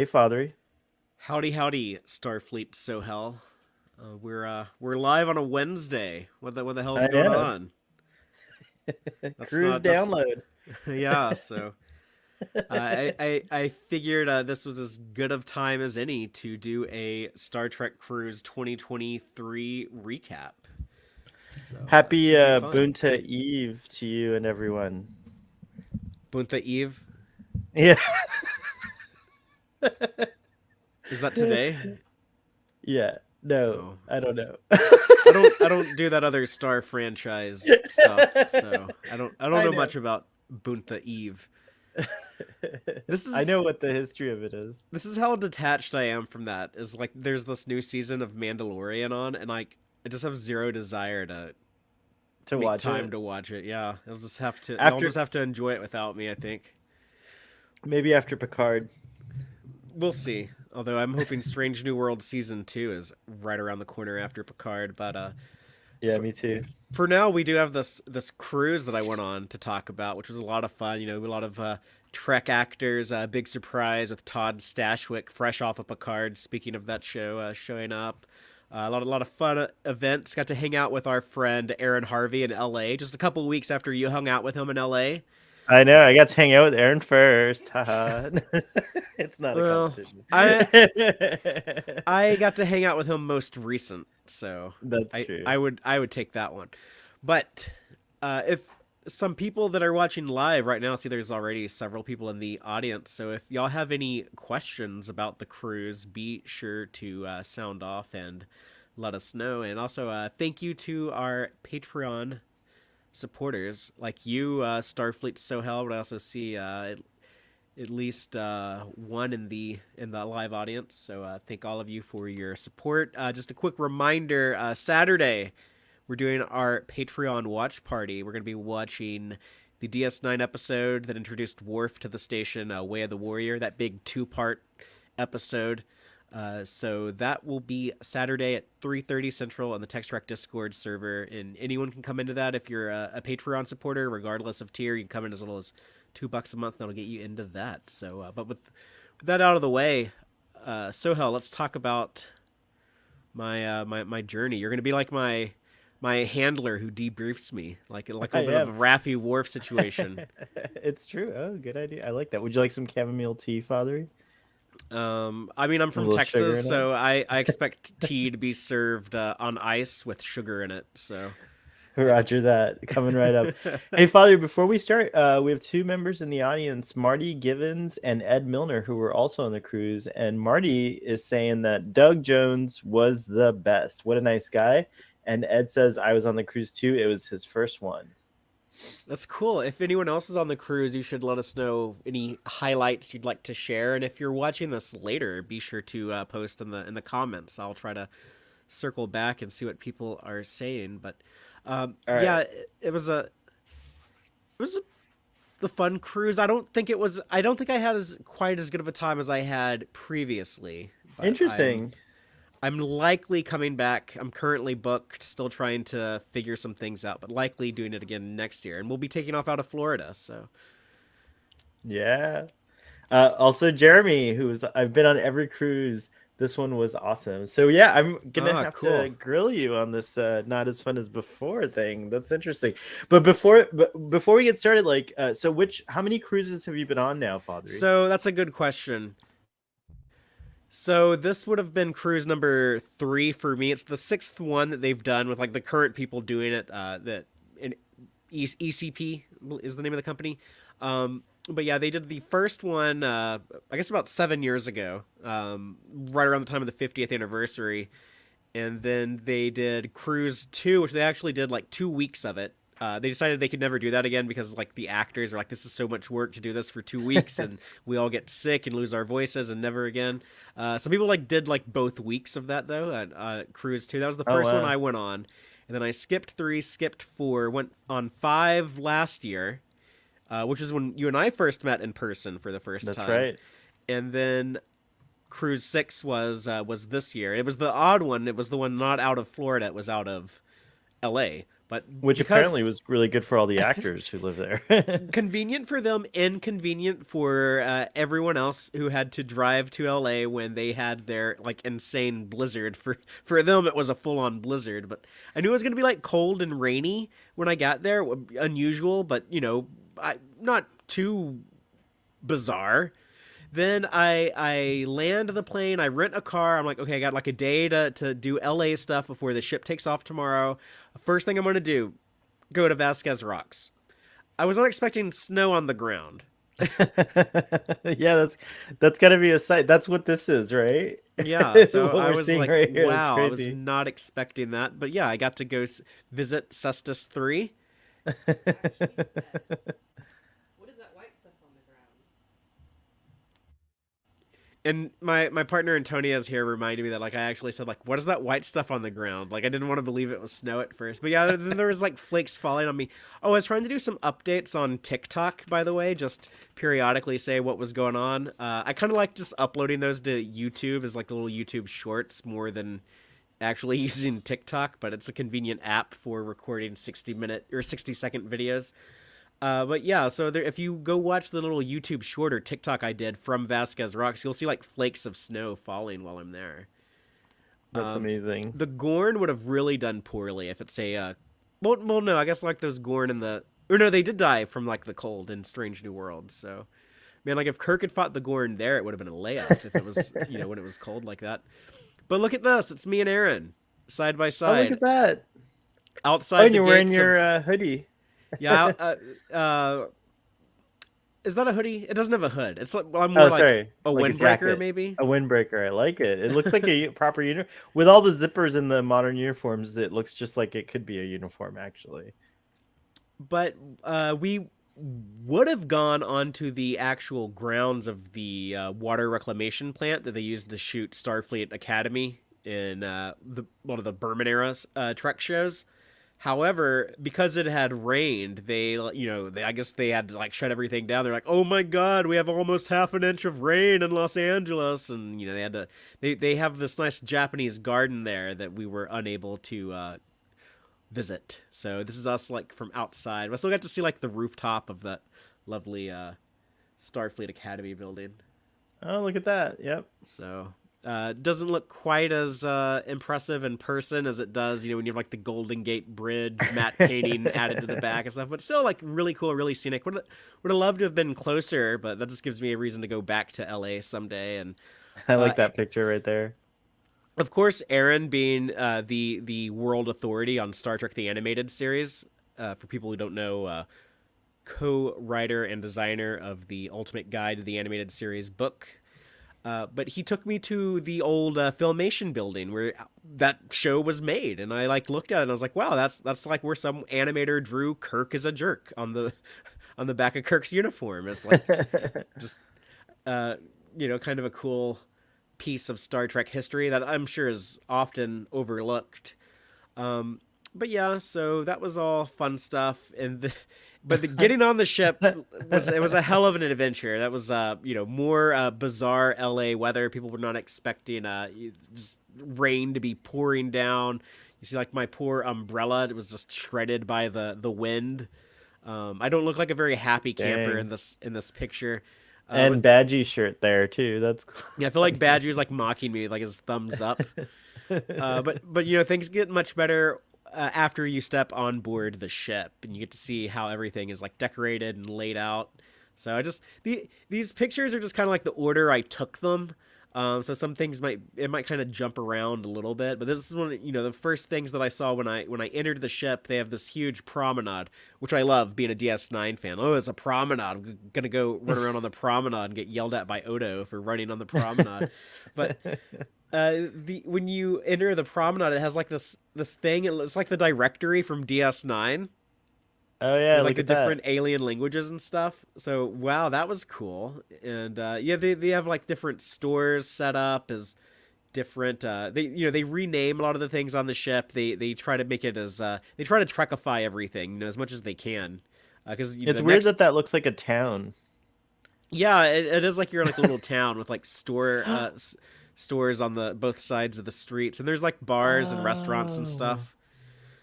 Hey, Fatheree. Howdy, howdy, Starfleet Sohail. We're live on a Wednesday. What the hell's I going know. on? That's Cruise not that's download. yeah. So I figured this was as good of time as any to do a Star Trek Cruise 2023 recap. So Happy should be fun. Bunta Eve to you and everyone. Bunta Eve, Yeah. is that today? Yeah. No, Oh, I don't know. I don't do that other Star franchise stuff, so I don't I know know. much about Bunta Eve. This I is know what the history of it is. this is how detached I am from that. Is like there's this new season of Mandalorian on, and like I just have zero desire to To make watch time it to watch it. Yeah, y'all after, just have to enjoy it without me. I think maybe after Picard. we'll see. Although I'm hoping Strange New World season 2 is right around the corner after Picard. But Yeah, for, me too. for now we do have this cruise that I went on to talk about, which was a lot of fun. You know, a lot of Trek actors. Big surprise with Todd Stashwick, fresh off of Picard. Speaking of that show, showing up. A lot of fun events. Got to hang out with our friend Aaron Harvey in L.A. just a couple weeks after you hung out with him in L.A. I know. I got to hang out with Aaron first. Haha. It's not a Well, competition. I got to hang out with him most recent, so That's I true. I would I would take that one. But if some people that are watching live right now see there's already several people in the audience, so if y'all have any questions about the cruise, be sure to sound off and let us know. And also, thank you to our Patreon supporters like you, Starfleet Sohail. But I also see at least one in the live audience. So thank all of you for your support. Just a quick reminder: Saturday we're doing our Patreon watch party. We're going to be watching the DS9 episode that introduced Worf to the station, Way of the Warrior. That big two-part episode. So that will be Saturday at 3:30 Central on the Tex-Trek Discord server, and anyone can come into that if you're a Patreon supporter, regardless of tier. You can come in as little as $2 a month. That'll get you into that. So, but with that out of the way, Sohel, let's talk about my journey. You're gonna be like my handler who debriefs me, like a I little bit of am. a Raffi Wharf situation. It's true. Oh, good idea. I like that. Would you like some chamomile tea, Father? I mean, I'm A from little Texas, sugar in it. so I expect tea to be served on ice with sugar in it. So, Roger that. Coming right up. Hey, Father, before we start, we have two members in the audience, Marty Givens and Ed Milner, who were also on the cruise. And Marty is saying that Doug Jones was the best. What a nice guy. And Ed says, I was on the cruise too. It was his first one. that's cool. If anyone else is on the cruise, you should let us know any highlights you'd like to share. And if you're watching this later, be sure to post in the comments. I'll try to circle back and see what people are saying. But All yeah, right. it was the fun cruise. I don't think it was. I don't think I had as quite as good of a time as I had previously. But I'm Interesting. I'm likely coming back. I'm currently booked, still trying to figure some things out, but likely doing it again next year. And we'll be taking off out of Florida. So Yeah. Also, Jeremy, who's I've been on every cruise. This one was awesome. So yeah, I'm gonna have to cool. grill you on this not as fun as before thing. That's interesting. But before we get started, like, so how many cruises have you been on now, Father? So that's a good question. So this would have been cruise number 3 for me. It's the sixth one that they've done with like the current people doing it. That in ECP is the name of the company. But yeah, they did the first one. I guess about 7 years ago, right around the time of the 50th anniversary, and then they did cruise 2, which they actually did like 2 weeks of it. They decided they could never do that again because like the actors are like, this is so much work to do this for 2 weeks, and we all get sick and lose our voices, and never again. Some people like did like both weeks of that though at cruise 2. That was the Oh first one wow, I went on, and then I skipped 3, skipped 4, went on 5 last year, which is when you and I first met in person for the first that's time, right. and then cruise 6 was this year. It was the odd one. It was the one not out of Florida. It was out of LA. But Which because apparently was really good for all the actors who live there. convenient for them, inconvenient for everyone else who had to drive to LA when they had their like insane blizzard. For them, it was a full on blizzard. But I knew it was gonna be like cold and rainy when I got there. Unusual, but not too bizarre. Then I land the plane. I rent a car. I'm like, okay, I got like a day to do LA stuff before the ship takes off tomorrow. First thing I'm gonna do, go to Vasquez Rocks. I was not expecting snow on the ground. Yeah, that's gotta be a sight. That's what this is, right? Yeah, so What I we're was seeing like, right here. That's wow, I was crazy. not expecting that. But yeah, I got to go visit Cestus 3. What is that white stuff on the ground? And my partner Antonia's here reminded me that like I actually said like what is that white stuff on the ground? Like I didn't want to believe it was snow at first. But yeah, then there was like flakes falling on me. Oh, I was trying to do some updates on TikTok, by the way, just periodically say what was going on. I kind of like just uploading those to YouTube as like little YouTube shorts more than actually using TikTok, but it's a convenient app for recording 60-minute or 60-second videos. But yeah, so there, if you go watch the little YouTube short or TikTok I did from Vasquez Rocks, you'll see like flakes of snow falling while I'm there. That's Um, amazing. the Gorn would have really done poorly if it's a well, no, I guess like those Gorn in the or no, they did die from like the cold in Strange New Worlds. So man, like if Kirk had fought the Gorn there, it would have been a layup if it was when it was cold like that. But look at this, it's me and Aaron side by Oh, look side at that. Oh, outside and the you're wearing gates your of hoodie. yeah. Is that a hoodie? It doesn't have a hood. It's like well, I'm more Oh, like sorry. a Like a windbreaker, jacket. maybe. A windbreaker. I like it. It looks like a proper uniform. With all the zippers in the modern uniforms, it looks just like it could be a uniform, actually. But we would have gone onto the actual grounds of the water reclamation plant that they used to shoot Starfleet Academy in one of the Berman era Trek shows. However, because it had rained, I guess they had to like shut everything down. They're like, "Oh my God, we have almost half an inch of rain in Los Angeles," and they had to. They have this nice Japanese garden there that we were unable to visit. So this is us like from outside. I still got to see like the rooftop of that lovely Starfleet Academy building. Oh, look at that. Yep. So doesn't look quite as impressive in person as it does, when you have like the Golden Gate Bridge matte painting added to the back and stuff. But still, like really cool, really scenic. Would have loved to have been closer, but that just gives me a reason to go back to LA someday. And I uh, like that picture right there. of course, Aaron being the world authority on Star Trek the Animated Series. For people who don't know, co-writer and designer of the Ultimate Guide to the Animated Series book. But he took me to the old Filmation building where that show was made, and I like looked at it and I was like, "Wow, that's like where some animator drew Kirk as a jerk on the on the back of Kirk's uniform." It's like just kind of a cool piece of Star Trek history that I'm sure is often overlooked. But yeah, so that was all fun stuff, but the getting on the ship was a hell of an adventure. That was more bizarre LA weather. People were not expecting just rain to be pouring down. You see, like my poor umbrella, it was just shredded by the wind. I don't look like a very happy camper Dang. in this picture. And Badgie's shirt there too. That's cool. Yeah, I feel like Badger's like mocking me, like his thumbs up. But things get much better after you step on board the ship and you get to see how everything is like decorated and laid out. So these pictures are just kind of like the order I took them. So some things might kind of jump around a little bit, but this is one the first things that I saw when I entered the ship. They have this huge promenade, which I love being a DS9 fan. Oh, it's a promenade. I'm gonna go run around on the promenade and get yelled at by Odo for running on the promenade. But when you enter the promenade, it has like this thing. It's like the directory from DS9. Oh yeah, With, like look the at that. different alien languages and stuff. So wow, that was cool. And they have like different stores set up as different. They rename a lot of the things on the ship. They try to make it as they try to Trekify everything as much as they can. Because It's weird that looks like a town. yeah, it is like you're in like a little town with like stores on the both sides of the streets, and there's like bars and restaurants and Oh. stuff.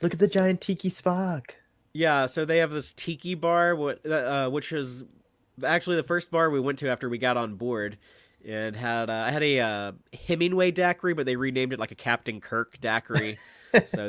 Look at the So, giant tiki Spock. yeah, so they have this tiki bar, which is actually the first bar we went to after we got on board, and had I had a Hemingway daiquiri, but they renamed it like a Captain Kirk daiquiri. So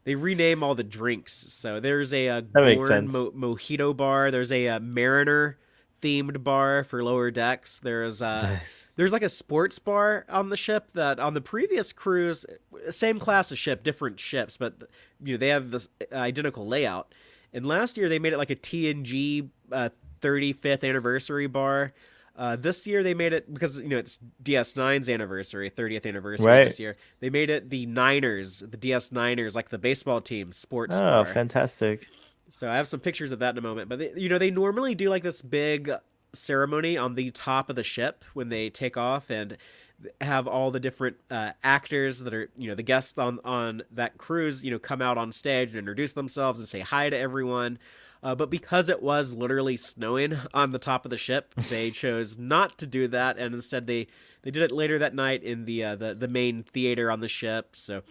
they rename all the drinks. So there's a, That makes Gorn sense. mojito bar. There's a, Mariner themed bar for lower decks. Nice. There's like a sports bar on the ship that on the previous cruise, same class of ship, different ships, but they have this identical layout. And last year they made it like a TNG 35th anniversary bar. This year they made it because it's DS9's anniversary, 30th anniversary Right. this year. They made it the Niners, the DS Niners, like the baseball team sports Oh, bar. fantastic. So I have some pictures of that in a moment. But they normally do like this big ceremony on the top of the ship when they take off and have all the different actors that are the guests on that cruise come out on stage and introduce themselves and say hi to everyone. But because it was literally snowing on the top of the ship, they chose not to do that, and instead they did it later that night in the main theater on the ship. So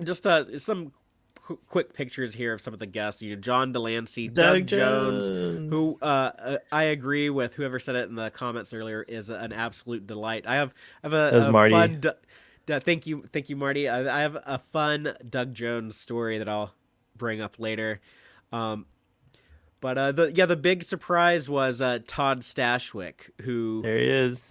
just some quick pictures here of some of the guests. John Delancey, Doug Doug Jones, Jones. who I agree with whoever said it in the comments earlier is an absolute delight. I have That was a Marty. fun. Thank you, Marty. I have a fun Doug Jones story that I'll bring up later. But the big surprise was Todd Stashwick, who There he is.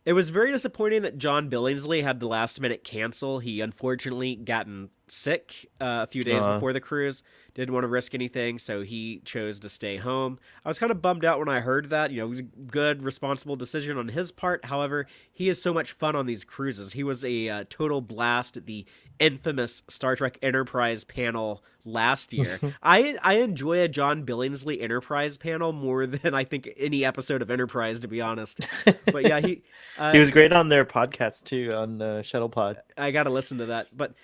it was very disappointing that John Billingsley had to last minute cancel. He unfortunately gotten sick a few days Aw. before the cruise. Didn't want to risk anything, so he chose to stay home. I was kind of bummed out when I heard that. It was a good, responsible decision on his part. However, he is so much fun on these cruises. He was a total blast at the infamous Star Trek Enterprise panel last year. I enjoy a John Billingsley Enterprise panel more than I think any episode of Enterprise, to be honest. But yeah, He was great on their podcast too, on Shuttle Pod. I got to listen to that. But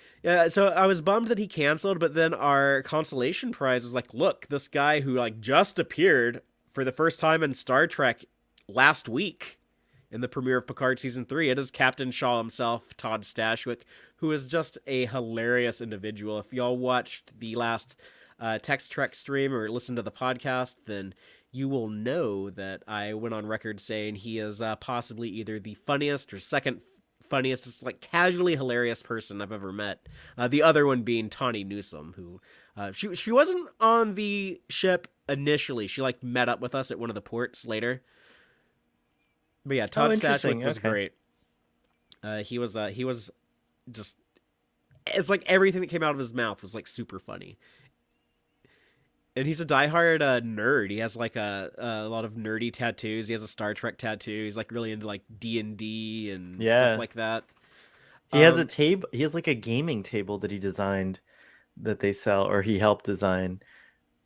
so I was bummed that he canceled, but then our consolation prize was like, look, this guy who like just appeared for the first time in Star Trek last week in the premiere of Picard season 3. It is Captain Shaw himself, Todd Stashwick, who is just a hilarious individual. If y'all watched the last Tex-Trek stream or listened to the podcast, then you will know that I went on record saying he is possibly either the funniest or second funniest, just like casually hilarious person I've ever met. The other one being Tawny Newsom, who she wasn't on the ship initially. She like met up with us at one of the ports later. But yeah, Todd interesting. Stashwick was Okay. great. He was just it's like everything that came out of his mouth was like super funny. And he's a diehard nerd. He has like a lot of nerdy tattoos. He has a Star Trek tattoo. He's like really into like D&D and Yeah. stuff like that. He has a table. He has like a gaming table that he designed that they sell, or he helped design.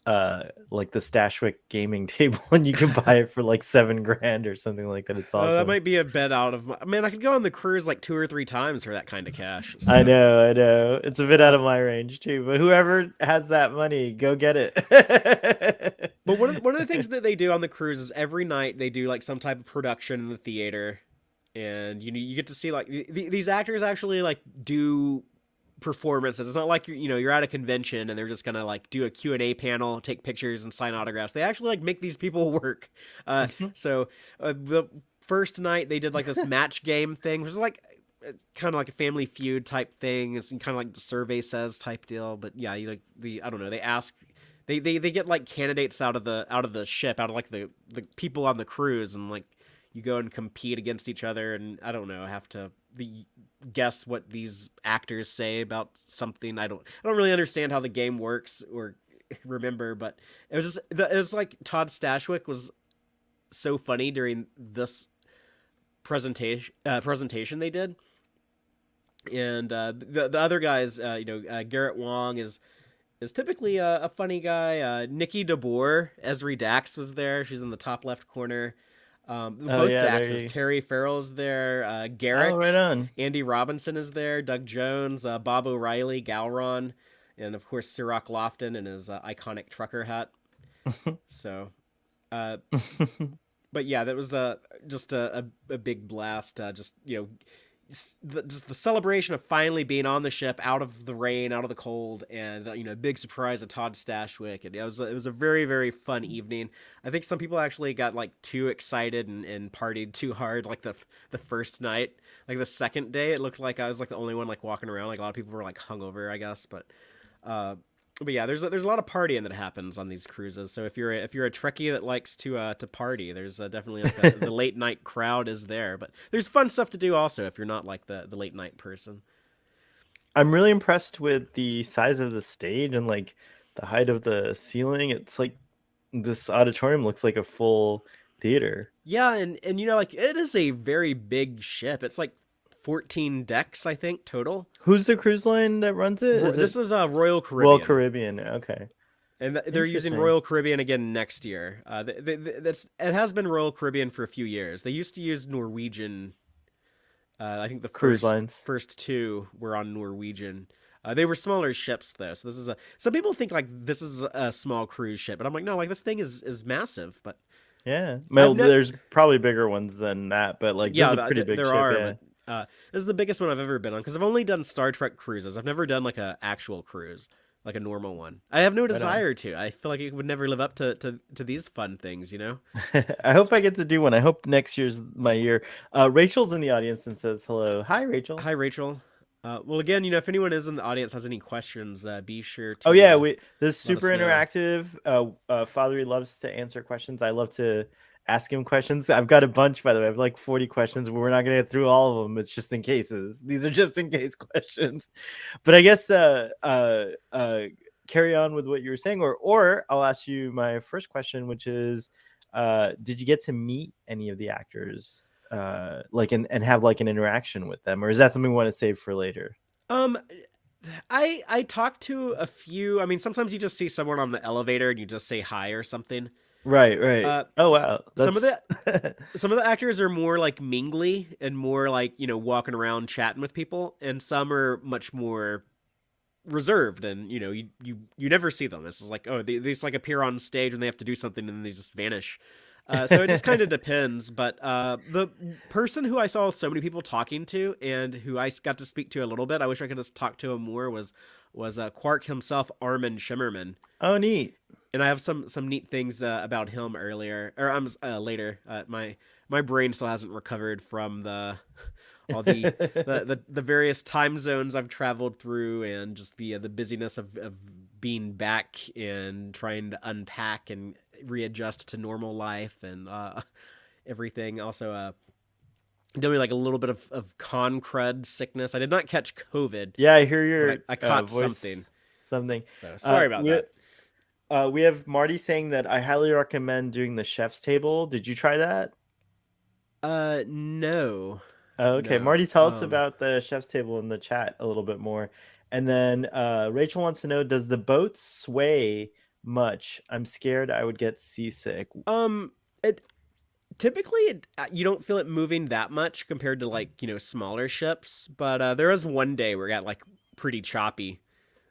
Like the Stashwick gaming table, and you can buy it for like $7,000 or something like that. It's awesome. That might be a bit out of I mean, I could go on the cruise like 2 or 3 times for that kind of cash. So. I know. It's a bit out of my range too, but whoever has that money, go get it. But one of the things that they do on the cruise is every night they do like some type of production in the theater, and you get to see like these actors actually like do performances. It's not like you're at a convention and they're just gonna like do a Q&A panel, take pictures, and sign autographs. They actually like make these people work. So the first night they did like this match game thing, which is like kind of like a Family Feud type thing. It's kind of like the survey says type deal. But yeah, I don't know. They ask. They get like candidates out of the ship, out of like the people on the cruise, and like you go and compete against each other, and I don't know, have to guess what these actors say about something. I don't really understand how the game works or remember, but it was like Todd Stashwick was so funny during this presentation they did, and the other guys, Garrett Wong is typically a funny guy. Nikki DeBoer, Esri Dax was there. She's in the top left corner. Both yeah, Daxes. Terry Farrell's there. Garrick. Oh, right on. Andy Robinson is there. Doug Jones. Bob O'Reilly. Galron. And, of course, Sirach Lofton in his iconic trucker hat. So, but yeah, that was just a big blast. just the celebration of finally being on the ship, out of the rain, out of the cold, and big surprise of Todd Stashwick. And it was a very, very fun evening. I think some people actually got like too excited and partied too hard, like the first night. Like the second day, it looked like I was like the only one like walking around. Like a lot of people were like hungover, I guess. But yeah, there's a lot of partying that happens on these cruises. So if you're a Trekkie that likes to party, there's definitely like the late night crowd is there. But there's fun stuff to do also if you're not like the late night person. I'm really impressed with the size of the stage and like the height of the ceiling. It's like this auditorium looks like a full theater. Yeah, and like it is a very big ship. It's like 14 decks, I think, total. Who's the cruise line that runs it? This is Royal Caribbean. Royal Caribbean. Okay. And they're using Royal Caribbean again next year. It has been Royal Caribbean for a few years. They used to use Norwegian. I think the cruise lines. First two were on Norwegian. They were smaller ships though, so this is some people think like this is a small cruise ship, but I'm like, no, like this thing is massive. But yeah, well, there's probably bigger ones than that, but like this is a pretty big ship. Yeah. But, this is the biggest one I've ever been on because I've only done Star Trek cruises. I've never done like a actual cruise, like a normal one. I have no desire to. I feel like it would never live up to these fun things, I hope I get to do one. I hope next year's my year. Rachel's in the audience and says hello. Hi, Rachel. Hi, Rachel. Well, again, if anyone is in the audience has any questions, be sure to. Oh yeah, this is super interactive. Fatheree loves to answer questions. I love to ask him questions. I've got a bunch, by the way. I have like 40 questions, but we're not going to get through all of them. It's just in cases. These are just in case questions. But I guess carry on with what you were saying, or I'll ask you my first question, which is, did you get to meet any of the actors? And have like an interaction with them, or is that something we want to save for later? I talked to a few. I mean, sometimes you just see someone on the elevator and you just say hi or something. Right. Oh wow. Some of the actors are more like mingly and more like walking around chatting with people, and some are much more reserved and you never see them. This is like, oh, they just like appear on stage when they have to do something and then they just vanish. So it just kind of depends. But the person who I saw so many people talking to and who I got to speak to a little bit, I wish I could just talk to him more, was Quark himself, Armin Shimmerman. Oh, neat. And I have some neat things about him later. My brain still hasn't recovered from all the various time zones I've traveled through, and just the busyness of being back and trying to unpack and readjust to normal life and everything. Also, doing like a little bit of con crud sickness. I did not catch COVID. Yeah, I hear your. I caught something. So sorry about that. We have Marty saying that I highly recommend doing the chef's table. Did you try that? No. Oh, okay. No. Marty, tell us about the chef's table in the chat a little bit more. And then Rachel wants to know, does the boat sway much? I'm scared I would get seasick. Typically you don't feel it moving that much compared to like, smaller ships, but there was one day where it got like pretty choppy.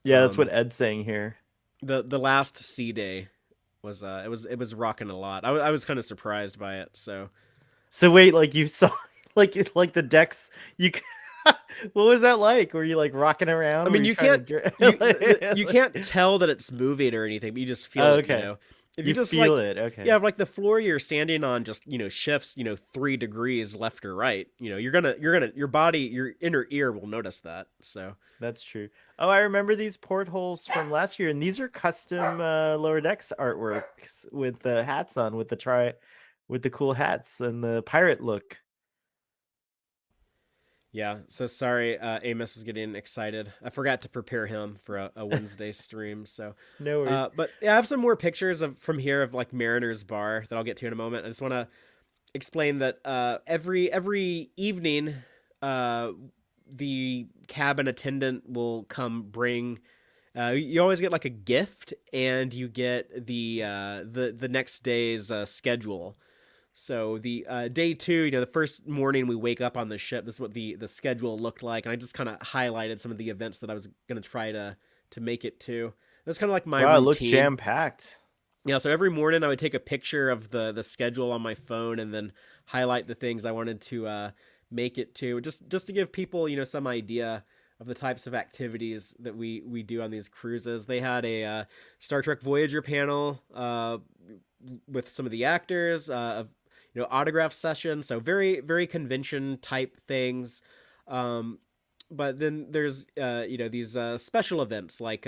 Yeah, that's what Ed's saying here. The last sea day was it was rocking a lot. I was kind of surprised by it. So wait, like you saw like the decks, what was that like? Were you like rocking around? I mean, you can't tell that it's moving or anything, but you just feel it. If you just feel it, okay. Yeah, like the floor you're standing on just shifts 3 degrees left or right. Your body, your inner ear will notice that. So that's true. Oh, I remember these portholes from last year, and these are custom lower decks artworks with the hats on, with the cool hats and the pirate look. Yeah, so sorry, Amos was getting excited. I forgot to prepare him for a Wednesday stream, so no worries. But yeah, I have some more pictures from here of like Mariner's Bar that I'll get to in a moment. I just want to explain that every evening, the cabin attendant will come bring. You always get like a gift, and you get the next day's schedule. So the day 2, the first morning we wake up on the ship, this is what the schedule looked like. And I just kind of highlighted some of the events that I was going to try to make it to. That's kind of like my routine. It looks jam-packed. Yeah, so every morning I would take a picture of the schedule on my phone and then highlight the things I wanted to make it to, just to give people, some idea of the types of activities that we do on these cruises. They had a Star Trek Voyager panel with some of the actors, of autograph session, so very very convention type things. But then there's these special events like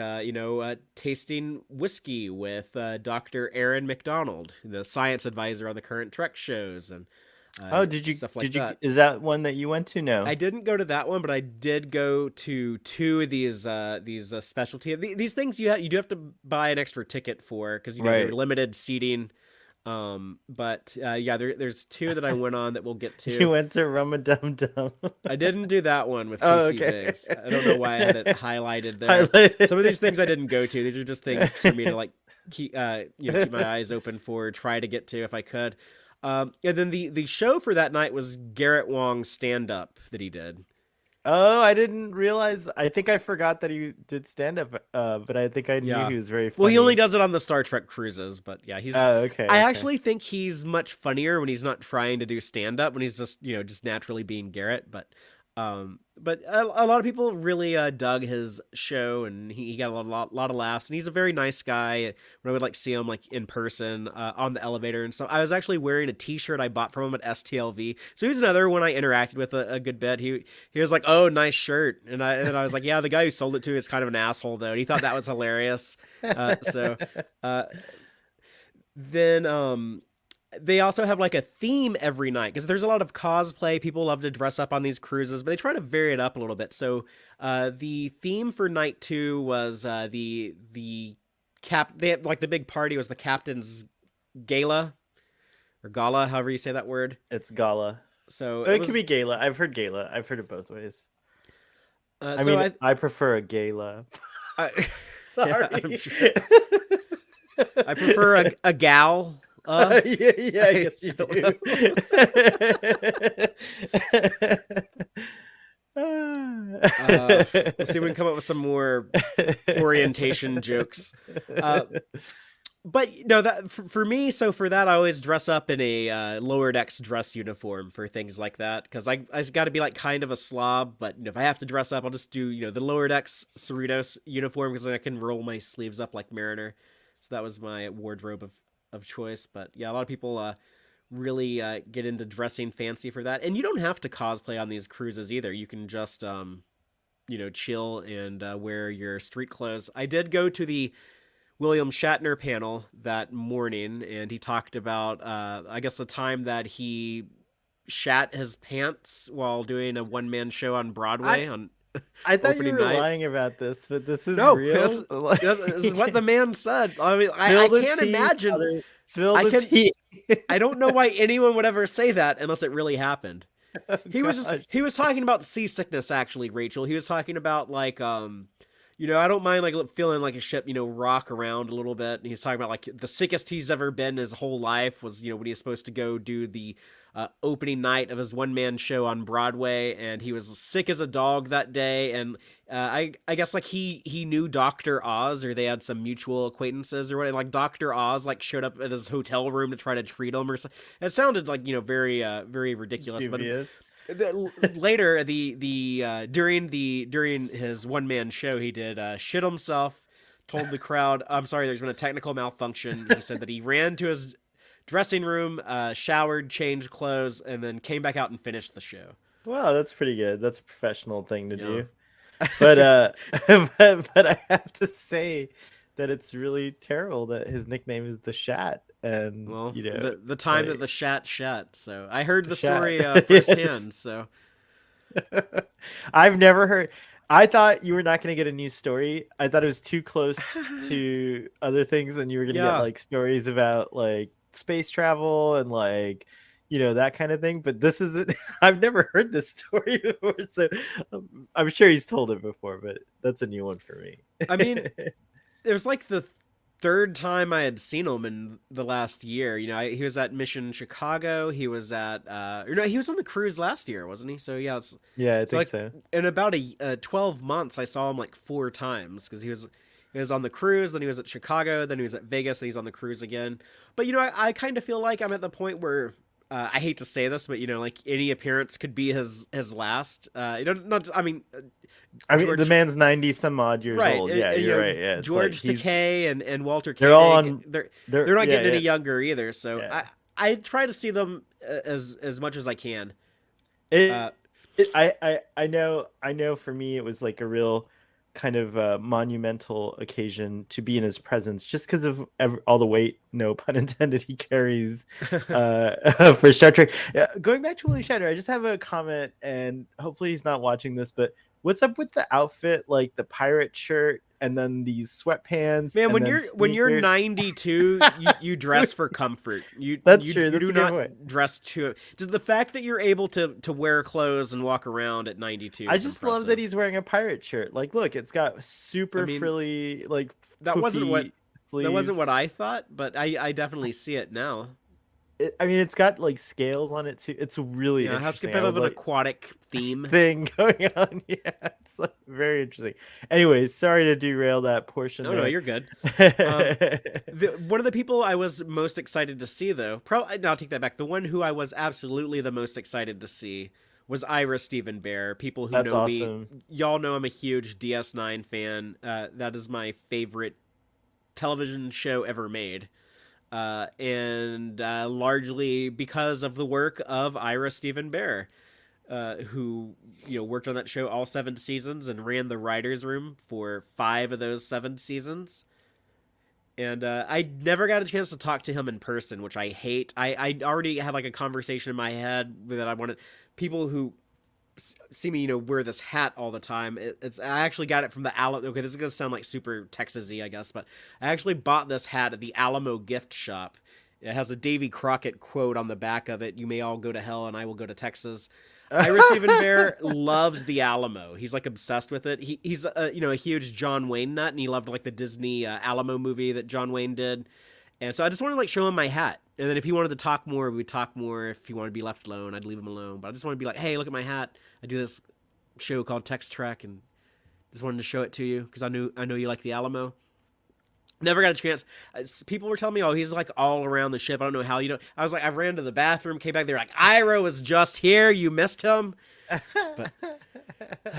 tasting whiskey with Dr. Aaron McDonald, the science advisor on the current Trek shows, and Oh, stuff like that. is that one that you went to? No. I didn't go to that one, but I did go to two of these specialty these things you do have to buy an extra ticket for, because Right. they're limited seating. But yeah, there's two that I went on that we'll get to. You went to Rum a Dum Dum. I didn't do that one with Oh, Casey okay. Biggs. I don't know why I had it highlighted there. Highlighted. Some of these things I didn't go to. These are just things for me to like keep keep my eyes open for, try to get to if I could. And then the show for that night was Garrett Wong's stand up that he did. Oh, I didn't realize. I think I forgot that he did stand up, but I think I knew Yeah. he was very funny. Well, he only does it on the Star Trek cruises, but yeah, he's. Oh, okay. I okay. actually think he's much funnier when he's not trying to do stand up, when he's just just naturally being Garrett. But a lot of people really dug his show, and he got a lot of laughs, and he's a very nice guy. When I would like see him like in person on the elevator and stuff, I was actually wearing a T-shirt I bought from him at STLV. So he's another one I interacted with a good bit. He was like, "Oh, nice shirt," and I was like, "Yeah, the guy who sold it to is kind of an asshole though." And he thought that was hilarious. Then they also have like a theme every night, because there's a lot of cosplay. People love to dress up on these cruises, but they try to vary it up a little bit. So the theme for night 2 was the they had, like, the big party was the captain's gala, or gala, however you say that word. It's gala. So It could be gala. I've heard gala. I've heard it both ways. I so mean, I prefer a gala. Sorry. I'm sure. I prefer a gal. Yeah, I guess you do. We'll see if we can come up with some more orientation jokes. But that for me, so for that, I always dress up in a lower decks dress uniform for things like that, because I got to be like kind of a slob. But if I have to dress up, I'll just do the lower decks Cerritos uniform, because I can roll my sleeves up like Mariner. So that was my wardrobe of choice. But yeah, a lot of people really get into dressing fancy for that, and you don't have to cosplay on these cruises either. You can just chill and wear your street clothes. I did go to the William Shatner panel that morning, and he talked about I guess the time that he shat his pants while doing a one-man show on Broadway on I thought you opening were night. lying about this, but this is No, real. this is what the man said. I mean, I Spill the can't tea, imagine. brother. Spill the tea. I don't know why anyone would ever say that unless it really happened. Oh, He was talking about seasickness, actually, Rachel. He was talking about like I don't mind like feeling like a ship, rock around a little bit. And he's talking about like the sickest he's ever been his whole life was, when he was supposed to go do the opening night of his one-man show on Broadway, and he was sick as a dog that day. And I guess like he knew Dr. Oz, or they had some mutual acquaintances or whatever. Like Dr. Oz like showed up at his hotel room to try to treat him or something. It sounded like very very ridiculous. Dubious. But later during his one-man show, he did shit himself, told the crowd, "I'm sorry, there's been a technical malfunction." He said that he ran to his dressing room, showered, changed clothes, and then came back out and finished the show. Wow, that's pretty good. That's a professional thing to do. But but I have to say that it's really terrible that his nickname is the Shat, and the time that the shat. So I heard the Shat. story firsthand. So I've never heard. I thought you were not going to get a new story. I thought it was too close to other things, and you were going to get like stories about like space travel and like that kind of thing. But this isn't. I've never heard this story before, so I'm sure he's told it before, but that's a new one for me. I mean, it was like the third time I had seen him in the last year. He was at Mission Chicago. He was at he was on the cruise last year, wasn't he? So yeah, I think so. In about 12 months, I saw him like 4 times, because he was on the cruise, then he was at Chicago, then he was at Vegas, then he's on the cruise again. But I kind of feel like I'm at the point where I hate to say this, but like any appearance could be his last. Not. I mean, I mean, the George. man's 90 some odd years Right, old. Yeah, you're right. Yeah, it's like George Takei and Walter they're all Koenig, on. they're not Yeah, getting any yeah, younger either. So yeah. I try to see them as much as I can. It, I know for me it was like a real kind of monumental occasion to be in his presence just because of all the weight, no pun intended, he carries for Star Trek. Going back to William Shatner, I just have a comment, and hopefully he's not watching this, but what's up with the outfit, like the pirate shirt and then these sweatpants? Man, and when then you're sneakers? 92, you dress for comfort. That's You true. That's do a good not point. dress to just the fact that you're able to wear clothes and walk around at 92 I is just impressive. love that he's wearing a pirate shirt. Like, look, it's got super I mean, frilly, like that wasn't what poofy sleeves. I thought, but I definitely see it now. I mean, it's got like scales on it too. It's really Yeah, it has a interesting. bit I of would an like aquatic theme. thing going on. Yeah, it's like very interesting. Anyways, sorry to derail that portion No, there. you're good. One of the people I was most excited to see, though, no, I'll take that back. The one who I was absolutely the most excited to see was Ira Stephen Bear. People who That's know awesome. me, y'all know I'm a huge DS9 fan. That is my favorite television show ever made. And largely because of the work of Ira Stephen Bear, who worked on that show all 7 seasons and ran the writers' room for 5 of those 7 seasons. And I never got a chance to talk to him in person, which I hate. I already had like a conversation in my head that I wanted people who see me, wear this hat all the time. I actually got it from the Alamo. Okay, this is gonna sound like super Texas-y, I guess, but I actually bought this hat at the Alamo gift shop. It has a Davy Crockett quote on the back of it. You may all go to hell, and I will go to Texas. Ira Stephen Bear loves the Alamo. He's like obsessed with it. He's a huge John Wayne nut, and he loved like the Disney Alamo movie that John Wayne did. And so I just wanted to like show him my hat. And then if he wanted to talk more, we would talk more. If he wanted to be left alone, I'd leave him alone. But I just wanted to be like, hey, look at my hat. I do this show called Tex-Trek, and just wanted to show it to you because I know you like the Alamo. Never got a chance. People were telling me, oh, he's like all around the ship. I don't know how you know. I was like, I ran to the bathroom, came back. They were like, Ira was just here. You missed him. But,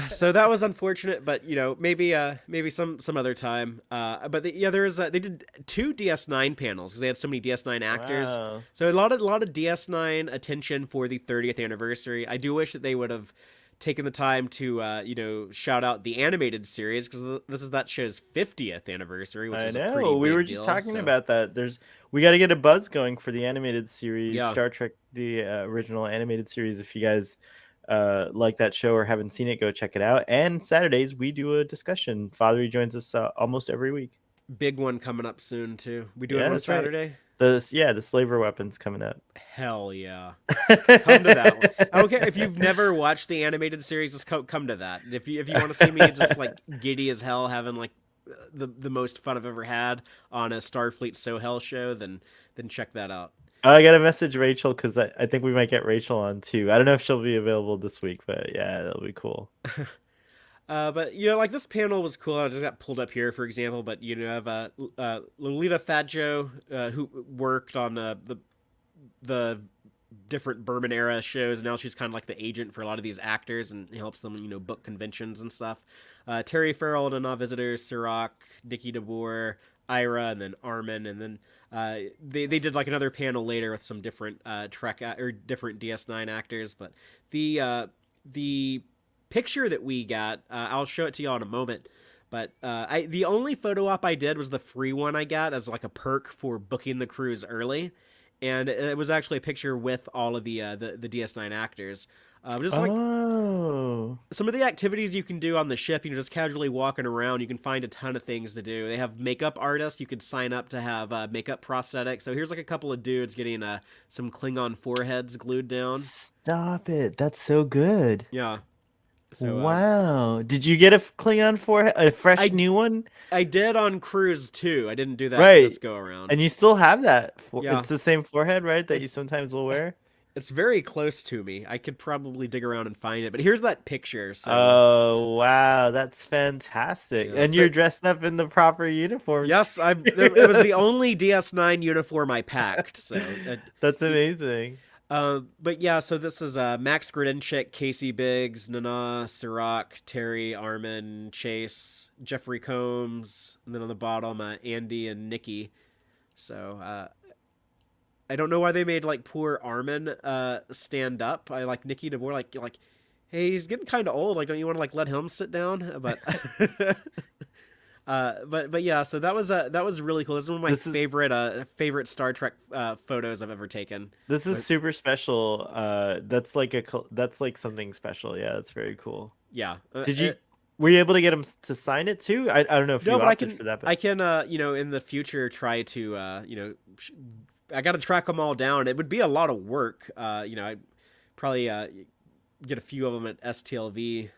so that was unfortunate, but maybe some other time. But there was they did 2 DS9 panels because they had so many DS9 actors. Wow. So a lot of DS9 attention for the 30th anniversary. I do wish that they would have taken the time to shout out the animated series because this is that show's 50th anniversary, which is a pretty big we were just talking about that. We got to get a buzz going for the animated series, Star Trek, the original animated series. If you guys like that show or haven't seen it, go check it out. And Saturdays we do a discussion. Fatheree joins us almost every week. Big one coming up soon too. We do it on Saturday. Right. The slaver weapons coming up. Hell yeah. Come to that one. I don't care if you've never watched the animated series, just come to that. If you want to see me just like giddy as hell having like the most fun I've ever had on a Starfleet Sohail show, then check that out. I gotta message Rachel because I think we might get Rachel on too. I don't know if she'll be available this week, but yeah, that'll be cool. But like this panel was cool. I just got pulled up here, for example. But I have Lolita Fadjo, who worked on the different Berman era shows. Now she's kind of like the agent for a lot of these actors and helps them, book conventions and stuff. Terry Farrell, Nana Visitors, Sirach, Nikki DeBoer, Ira, and then Armin, and then they did like another panel later with some different Trek or different DS9 actors. But the picture that we got, I'll show it to y'all in a moment. But the only photo op I did was the free one I got as like a perk for booking the cruise early, and it was actually a picture with all of the DS9 actors. Just like some of the activities you can do on the ship, just casually walking around, you can find a ton of things to do. They have makeup artists. You could sign up to have makeup prosthetics. So here's like a couple of dudes getting some Klingon foreheads glued down. Stop it. That's so good. Yeah. So, wow. Did you get a Klingon forehead, a fresh new one? I did on Cruise 2. I didn't do that this go around. And you still have that. Yeah. It's the same forehead, right? That you sometimes will wear? It's very close to me. I could probably dig around and find it. But here's that picture. So. Oh, wow. That's fantastic. Yeah, and you're dressed up in the proper uniform. Yes, it was the only DS9 uniform I packed. So That's amazing. But yeah, so this is Max Gradinchik, Casey Biggs, Nana, Sirach, Terry, Armin, Chase, Jeffrey Combs, and then on the bottom, Andy and Nikki. So I don't know why they made like poor Armin stand up. I like Nikki DeVore, like, hey, he's getting kind of old. Like, don't you want to like let him sit down? But but yeah, so that was really cool. This is one of my This is favorite Star Trek photos I've ever taken. this is But super special. That's like that's like something special. Yeah, that's very cool. yeah, Did you were you able to get him to sign it too? I don't know if no, you but opted for that, but I can in the future try to I got to track them all down. It would be a lot of work. I'd probably get a few of them at STLV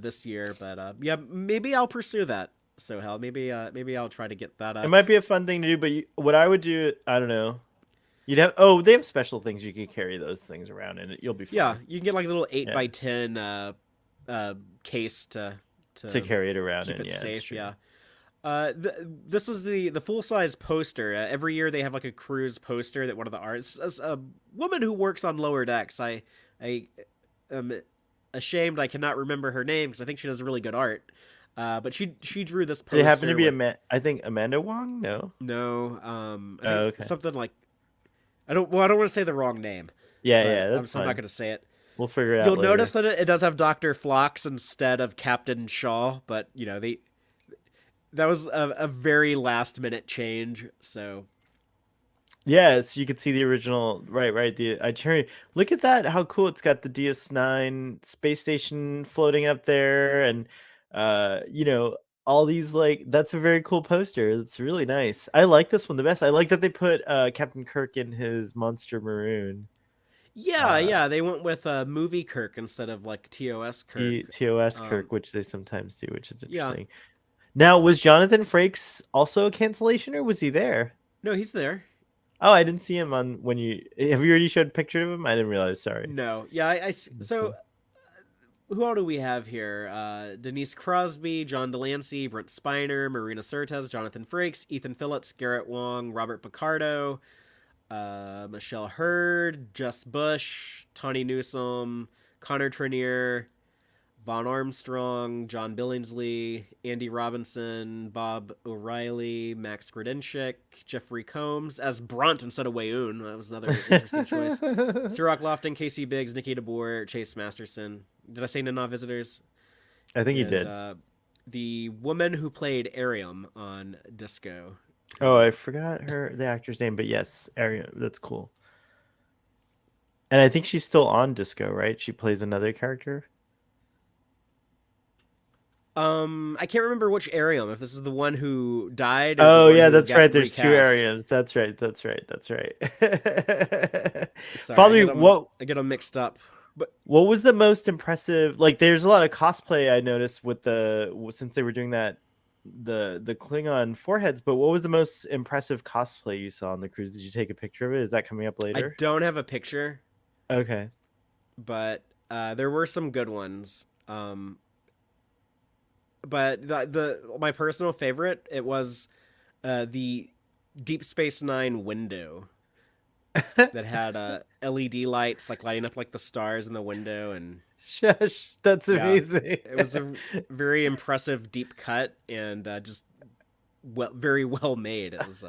this year, but yeah, maybe I'll pursue that. So hell, maybe I'll try to get that. it might be a fun thing to do. But what I would do, I don't know. You'd have they have special things you can carry those things around, and you'll be fine. Yeah, you can get like a little 8 Yeah. by 10 case To carry it around keep and it yeah, it's safe. true. Yeah. This was the full size poster. Every year they have like a cruise poster that one of the artists, as a woman who works on lower decks. I am ashamed I cannot remember her name because I think she does really good art. But she drew this poster. Did it happen to be with, I think Amanda Wong? No. no, I think Oh, it's okay. something like I don't want to say the wrong name. Yeah, But yeah, that's so I'm not fine. going to say it. We'll figure it out You'll later. notice that it does have Dr. Phlox instead of Captain Shaw, but that was a very last minute change. So Yeah, so you could see the original, right. The itinerary. Look at that! How cool! It's got the DS9 space station floating up there, and all these like that's a very cool poster. It's really nice. I like this one the best. I like that they put Captain Kirk in his monster maroon. yeah, they went with movie Kirk instead of like TOS Kirk. TOS Um, Kirk, which they sometimes do, which is yeah, interesting. Now, was Jonathan Frakes also a cancellation, or was he there? no, he's there. Oh, I didn't see him on when you have you already showed a picture of him? I didn't realize. Sorry. No, yeah, That's so cool. who all do we have here? Denise Crosby, John Delancey, Brent Spiner, Marina Sirtis, Jonathan Frakes, Ethan Phillips, Garrett Wong, Robert Picardo, Michelle Hurd, Jess Bush, Tawny Newsome, Connor Trenier, Von Armstrong, John Billingsley, Andy Robinson, Bob O'Reilly, Max Gradinchik, Jeffrey Combs as Brunt instead of Wayoon. That was another interesting choice. Sirach Lofton, Casey Biggs, Nikki DeBoer, Chase Masterson. Did I say Nana visitors? I think you And did. the woman who played Arium on Disco. Oh, I forgot the actor's name, but yes, Ariana, that's cool. And I think she's still on Disco, right? She plays another character. I can't remember which Arium. If this is the one who died. Or the Oh one yeah, who that's got right. There's two recast. Arians. That's right. That's right. That's right. Sorry, Fatheree, I get them mixed up. But what was the most impressive? Like, there's a lot of cosplay I noticed with since they were doing that the Klingon foreheads. But what was the most impressive cosplay you saw on the cruise? Did you take a picture of it? Is that coming up I later? don't have a picture. Okay. But there were some good ones. But my personal favorite, it was the Deep Space Nine window that had LED lights like lighting up like the stars in the window, and Shush, that's yeah, amazing. it was a very impressive deep cut and just very well made. It was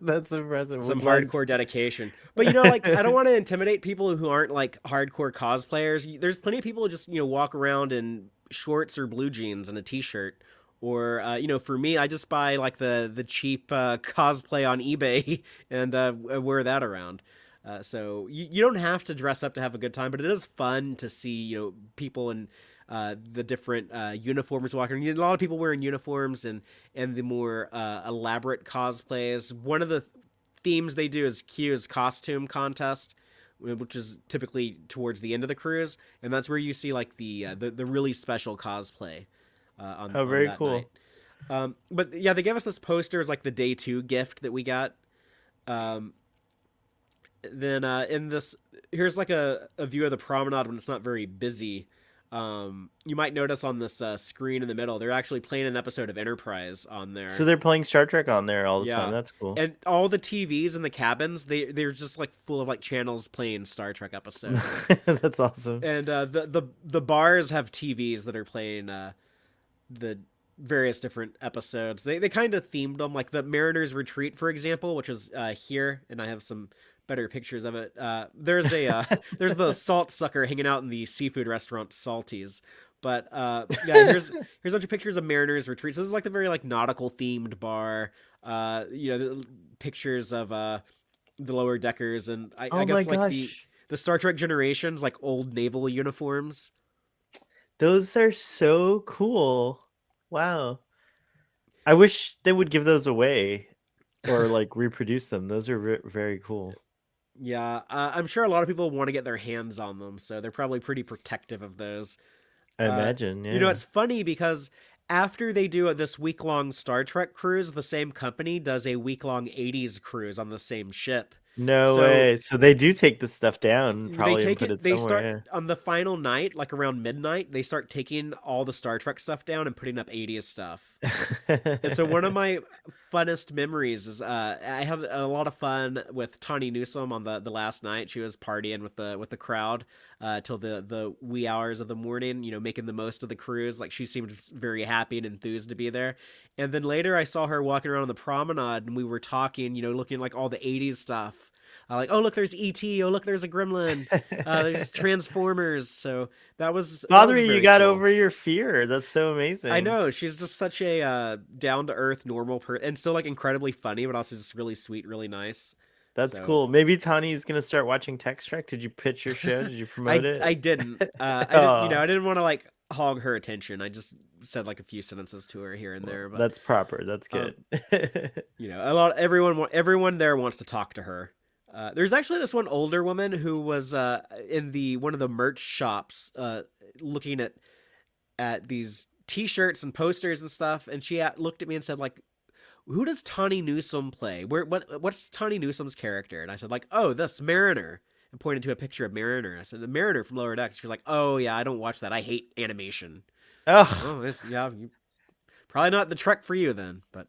That's impressive. some hardcore dedication. But like I don't want to intimidate people who aren't like hardcore cosplayers. There's plenty of people who just walk around in shorts or blue jeans and a t-shirt. Or for me, I just buy like the cheap cosplay on eBay and wear that around. So you don't have to dress up to have a good time, but it is fun to see people in the different uniforms walking. A lot of people wearing uniforms and the more elaborate cosplays. One of the themes they do is Q's costume contest, which is typically towards the end of the cruise, and that's where you see like the really special cosplay on very that cool. night. But yeah, they gave us this poster as like the day 2 gift that we got. Then in this, here's like a view of the promenade when it's not very busy. You might notice on this screen in the middle, they're actually playing an episode of Enterprise on So there. they're playing Star Trek on there all the time. Yeah. That's cool. And all the TVs in the cabins, they're just like full of like channels playing Star Trek episodes. That's awesome. And the bars have TVs that are playing the various different episodes. They kind of themed them, like the Mariner's Retreat, for example, which is here, and I have some better pictures of it. There's a there's the salt sucker hanging out in the seafood restaurant Salties. But yeah, here's a bunch of pictures of Mariner's Retreat. So this is like the very like nautical themed bar. The pictures of the lower deckers, and I Oh my guess like the gosh. the Star Trek Generations like old naval uniforms. Those are so cool. Wow. I wish they would give those away or like reproduce them. Those are very cool. Yeah, I'm sure a lot of people want to get their hands on them, so they're probably pretty protective of those. I imagine, You know, yeah. it's funny because after they do this week-long Star Trek cruise, the same company does a week-long 80s cruise on the same ship. No So way. So they do take the stuff down they probably and take put it, it they somewhere, start yeah. on the final night, like around midnight, they start taking all the Star Trek stuff down and putting up 80s stuff. And so one of my funnest memories is I had a lot of fun with Tawny Newsome on the last night. She was partying with the crowd till the wee hours of the morning, you know, making the most of the cruise. Like she seemed very happy and enthused to be there. And then later I saw her walking around on the promenade and we were talking, you know, looking like all the 80s stuff. Like, oh look, there's ET. Oh look, there's a Gremlin. There's Transformers. So that was Fatheree, you very got cool. over your fear. That's so I amazing. know she's just such a down to earth, normal person, and still like incredibly funny, but also just really sweet, really nice. That's So cool. Maybe Tawny's gonna start watching Tex-Trek. Did you pitch your show? Did you promote it? I didn't Oh, I didn't want to like hog her attention. I just said like a few sentences to her here and well, there, but that's proper. That's um good. you know, everyone there wants to talk to her. There's actually this one older woman who was in the one of the merch shops looking at these T-shirts and posters and stuff, and she looked at me and said, like, "Who does Tawny Newsome play? What's Tawny Newsome's character?" And I said, like, "Oh, this Mariner," and pointed to a picture of Mariner. I said, "The Mariner from Lower Decks." She was like, "Oh yeah, I don't watch that. I hate animation." Oh. Oh, it's yeah, probably not the Trek for you then. But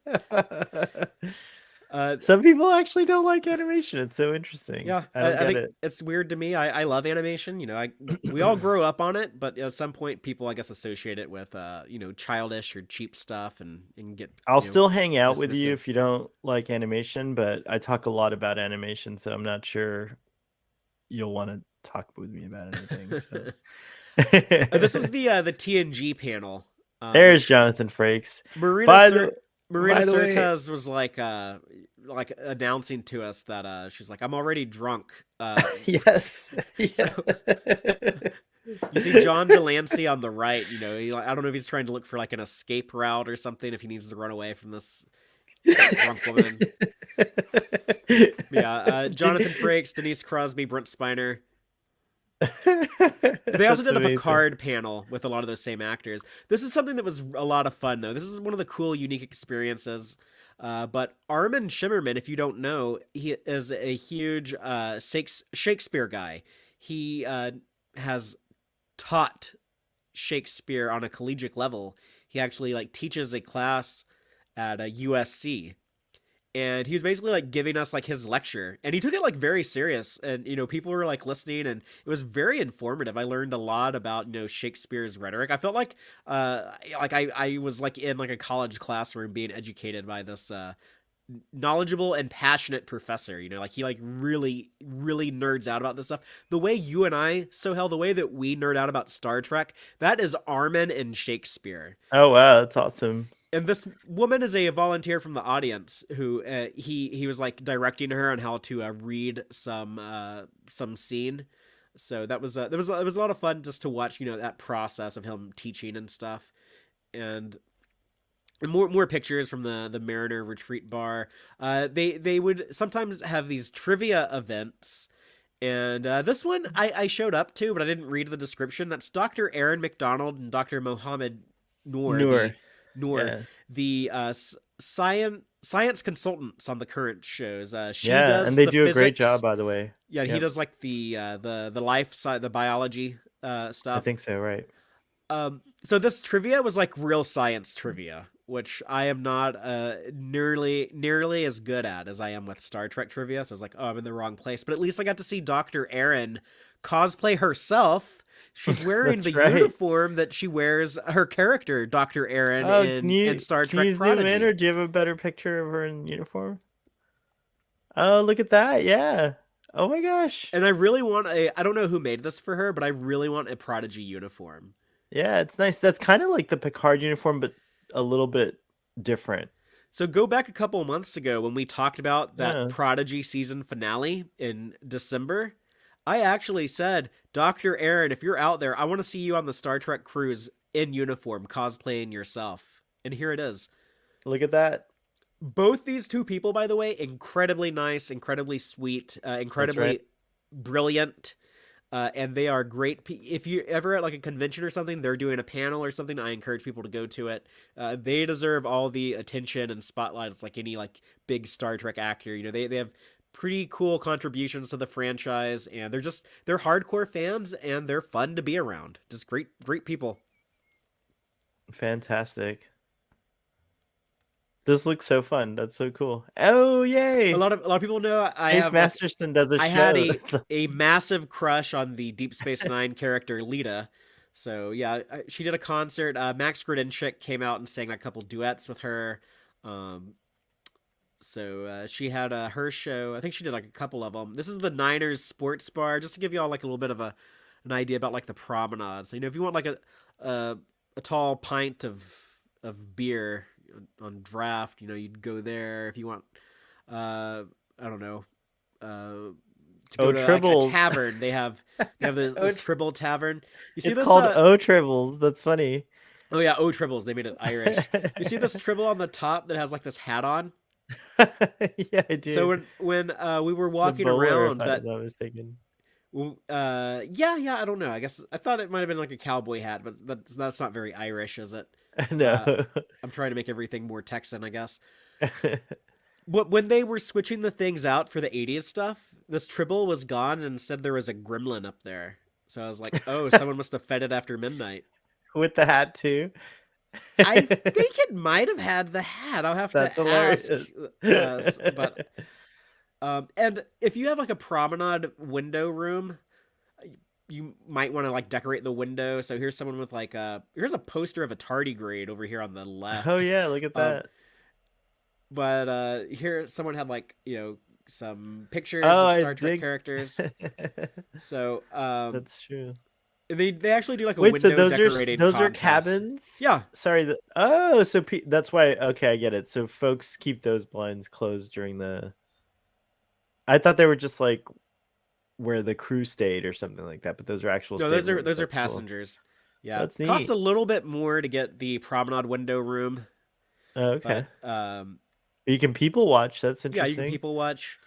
uh, Some people actually don't like animation. It's so interesting. yeah, I don't I get think it. it's weird to me. I love animation. You know, we all grow up on it, but at some point, people I guess associate it with you know, childish or cheap stuff, and get I'll you know, still hang out with you dismissive. if you don't like animation, but I talk a lot about animation, so I'm not sure you'll want to talk with me about anything. So This was the TNG panel. there's Jonathan Frakes. Marina By Cer- the Marina by the way, Sirtez was like announcing to us that she's like, I'm already drunk. yes. So Yeah. you see John Delancey on the right. You know, I don't know if he's trying to look for like an escape route or something. If he needs to run away from this drunk woman. Yeah, Jonathan Frakes, Denise Crosby, Brent Spiner. They also That's did a amazing. Picard panel with a lot of those same actors. This is something that was a lot of fun, though. This is one of the cool, unique experiences. But Armin Shimmerman, if you don't know, he is a huge Shakespeare guy. He has taught Shakespeare on a collegiate level. He actually like teaches a class at a USC, and he was basically like giving us like his lecture, and he took it like very serious, and you know, people were like listening, and it was very informative. I learned a lot about, you know, Shakespeare's rhetoric. I felt like I was like in like a college classroom being educated by this knowledgeable and passionate professor. You know, like he like really nerds out about this stuff the way you and I, Sohel, the way that we nerd out about Star Trek. That is Armin and Shakespeare. Oh wow, that's awesome. And this woman is a volunteer from the audience who he was like directing her on how to read some scene. So it was a lot of fun just to watch, you know, that process of him teaching and stuff. And more pictures from the Mariner Retreat Bar. They would sometimes have these trivia events, and this one I showed up to, but I didn't read the description. That's Dr. Aaron McDonald and Dr. Mohammed Noor, Noor. Noor, Yeah. the science consultants on the current shows. She Yeah, and does they the do a great job, physics. by the way. Yeah, he Yep. does like the life side, the biology I stuff. think so, right. So this trivia was like real science trivia, which I am not nearly as good at as I am with Star Trek trivia. So I was like, oh, I'm in the wrong place. But at least I got to see Dr. Erin cosplay herself. She's wearing the That's right. uniform that she wears, her character, Dr. Erin, Oh, in Star can you Trek zoom in, Prodigy. or do you have a better picture of her in uniform? Oh, look at that. Yeah. Oh my gosh. And I really want I don't know who made this for her, but I really want a Prodigy uniform. Yeah, it's nice. That's kind of like the Picard uniform, but a little bit different. So go back a couple of months ago when we talked about that Yeah. Prodigy season finale in December. I actually said, Dr. Aaron, if you're out there, I want to see you on the Star Trek cruise in uniform, cosplaying yourself. And here it is. Look at that. Both these two people, by the way, incredibly nice, incredibly sweet, That's right. incredibly brilliant. And they are great. If you're ever at like a convention or something, they're doing a panel or something, I encourage people to go to it. They deserve all the attention and spotlight. It's like any like big Star Trek actor. You know, they have pretty cool contributions to the franchise, and they're hardcore fans, and they're fun to be around. Just great people. Fantastic. This looks so fun. That's so cool. Oh, A yay. lot of people know Ace Masterson does a I had show. a massive crush on the Deep Space Nine character Lita. So yeah, she did a concert. Max Grodinchik came out and sang a couple duets with her. Um, so she had her show. I think she did like a couple of them. This is the Niners Sports Bar, just to give you all like a little bit of an idea about like the promenade. So if you want like a tall pint of beer on draft, you'd go there. If you want, I don't know, to go Oh, to like a Tribbles. tavern, they have this Tribble Tavern. You see It's this? called O Tribbles. That's funny. Oh yeah, O Tribbles. They made it Irish. You see this Tribble on the top that has like this hat on? Yeah, I do. So when we were The walking bowler, around, if I'm not mistaken. yeah, I don't know. I guess I thought it might have been like a cowboy hat, but that's not very Irish, is it? No. I'm trying to make everything more Texan, I guess. But when they were switching the things out for the 80s stuff, this Tribble was gone, and instead there was a gremlin up there. So I was like, oh, someone must have fed it after midnight. With the hat too. I think it might have had the hat. I'll have That's to hilarious. ask. But and if you have like a promenade window room, you might want to like decorate the window. So here's someone with like here's a poster of a tardigrade over here on the left. Oh yeah, look at that. But here someone had like some pictures Oh, of I Star Trek dig. characters. So That's true. they actually do like a Wait, so window those decorating are contest. cabins? Yeah. Sorry. Oh, so that's why. Okay, I get it. So folks keep those blinds closed during the. I thought they were just like where the crew stayed or something like that, but those are actual. No, those are staterooms. those are That's cool. passengers. Yeah, That's cost neat. a little bit more to get the promenade window room, Oh, okay. but You can people watch. That's yeah, interesting. you can people watch.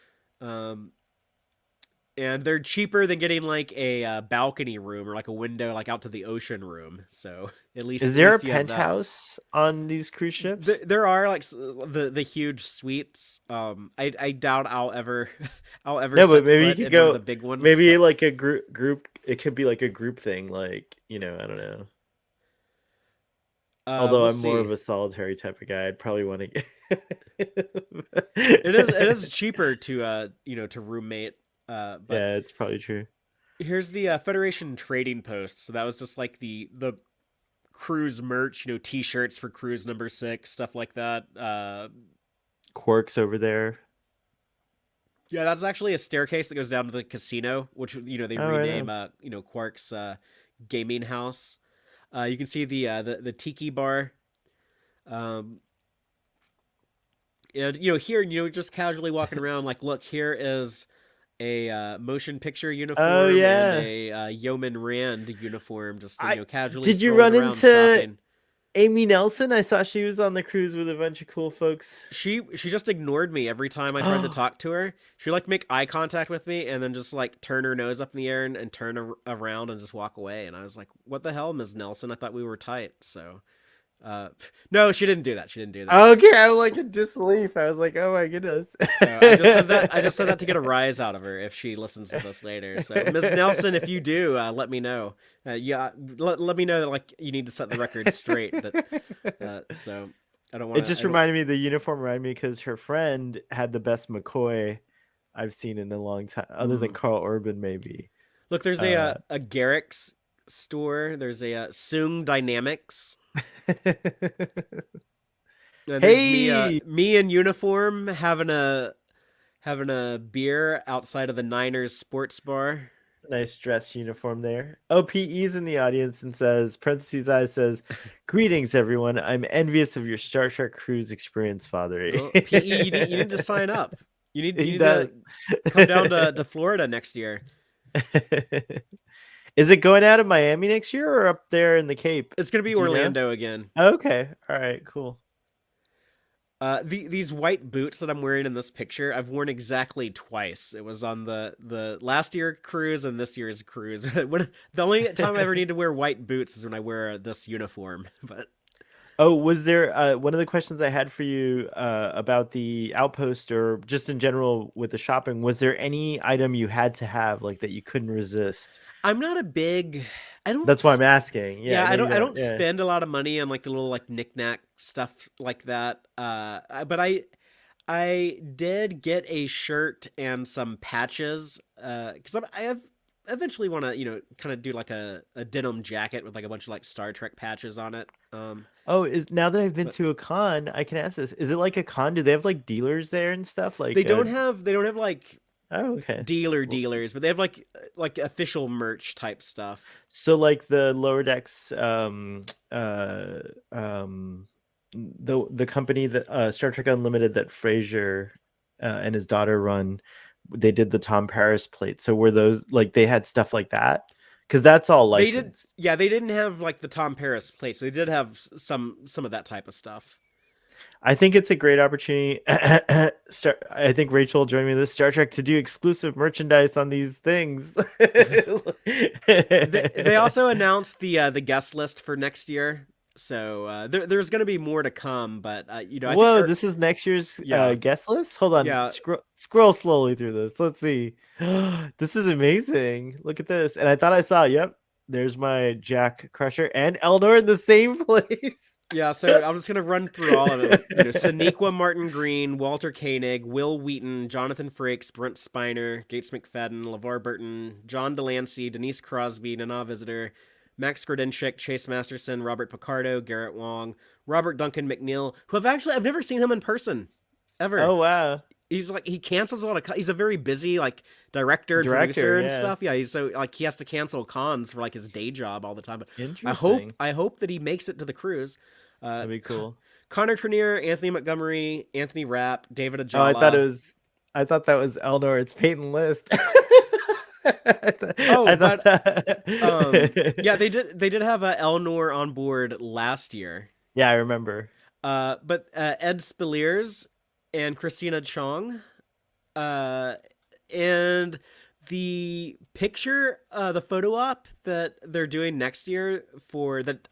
And they're cheaper than getting like a balcony room or like a window like out to the ocean room. So at least Is there a you have that. penthouse on these cruise ships? There are like the huge suites. I doubt I'll ever No, set but maybe you foot could in one go. of the big ones. Maybe but- like a group. It could be like a group thing. Like I don't know. Although we'll I'm more of see. a solitary type of guy, I'd probably want to get. It is cheaper to to roommate. But Yeah, it's probably true. here's the Federation trading post. So that was just like the cruise merch, T-shirts for cruise number 6, stuff like that. Quarks over there. Yeah, that's actually a staircase that goes down to the casino, which they Oh, right rename Quark's gaming house. You can see the tiki bar. And here just casually walking around, like, look, here is a motion picture uniform yeah. and a Yeoman Rand uniform, just casually. Did you strolling run around into shopping. Amy Nelson? I saw she was on the cruise with a bunch of cool folks. She just ignored me every time I tried to talk to her. She like make eye contact with me and then just like turn her nose up in the air and turn around and just walk away. And I was like, "What the hell, Ms. Nelson? I thought we were tight." So No, she didn't do that. She didn't do that. Okay, I'm like in disbelief. I was like, oh my goodness. I just said that. I just said that to get a rise out of her if she listens to this later. So, Ms. Nelson, if you do, let me know. Yeah, let me know that like you need to set the record straight. So I don't want It to. just reminded me, the uniform reminded me because her friend had the best McCoy I've seen in a long time, other than Carl Urban, maybe. Look, there's Uh, a Garrick's store. There's a Soong Dynamics. And there's Hey, me in uniform having a beer outside of the Niners sports bar. nice dress uniform there. Oh, PE's in the audience and says, parentheses I says, greetings everyone. I'm envious of your Star Trek cruise experience, Fatheree. Oh, PE, you need to sign up. He You need to does. come down to Florida next year. Is it going out of Miami next year or up there in the Cape? It's gonna be Do you know? Orlando again. Okay. All right. Cool. These white boots that I'm wearing in this picture, I've worn exactly twice. It was on the last year cruise and this year's cruise. The only time I ever need to wear white boots is when I wear this uniform. But Oh, was there one of the questions I had for you about the outpost or just in general with the shopping? Was there any item you had to have like that you couldn't resist? I'm not a big. I don't. That's why I'm asking. Yeah, Yeah, no, you I don't Yeah. spend a lot of money on like the little like knickknack stuff like that. But I did get a shirt and some patches. Because I have eventually want to kind of do like a denim jacket with like a bunch of like Star Trek patches on it. Oh, is now that I've been But to a con, I can ask this. Is it like a con? Do they have like dealers there and stuff? they don't have like Oh, okay. Well, dealers, but they have like official merch type stuff. so like the lower decks uh um the company that Star Trek Unlimited that Fraser and his daughter run, they did the Tom Paris plate. So were those like they had stuff like that? Because that's all They did, licensed. yeah. They didn't have like the Tom Paris plates. But they did have some of that type of stuff. I think it's a great opportunity. I think Rachel joined me in this Star Trek to do exclusive merchandise on these things. They also announced the guest list for next year, so there's going to be more to come. But I think Whoa, this is next year's yeah, guest list? Hold on. yeah. Scroll slowly through this. Let's see. This is amazing. Look at this. And I thought I saw, yep, there's my Jack Crusher and Eldor in the same place. Yeah, so I'm just gonna run through all of them. Sonequa Martin Green, Walter Koenig, Will Wheaton, Jonathan Frakes, Brent Spiner, Gates McFadden, LeVar Burton, John Delancey, Denise Crosby, Nana Visitor, Max Grodenchik, Chase Masterson, Robert Picardo, Garrett Wong, Robert Duncan McNeil, who I've never seen him in person ever. Oh, wow. He's like he cancels a lot of. He's a very busy like director and producer and yeah. stuff. Yeah, he's so like he has to cancel cons for like his day job all the time. But Interesting. I hope that he makes it to the cruise. That'd be cool. Connor Trenier, Anthony Montgomery, Anthony Rapp, David Ajala. Oh, I thought that was Eldor. It's Peyton List. Yeah, they did have Elnor on board last year. Yeah, I remember. But Ed Spiliers and Christina Chong, and the picture, the photo op that they're doing next year for that,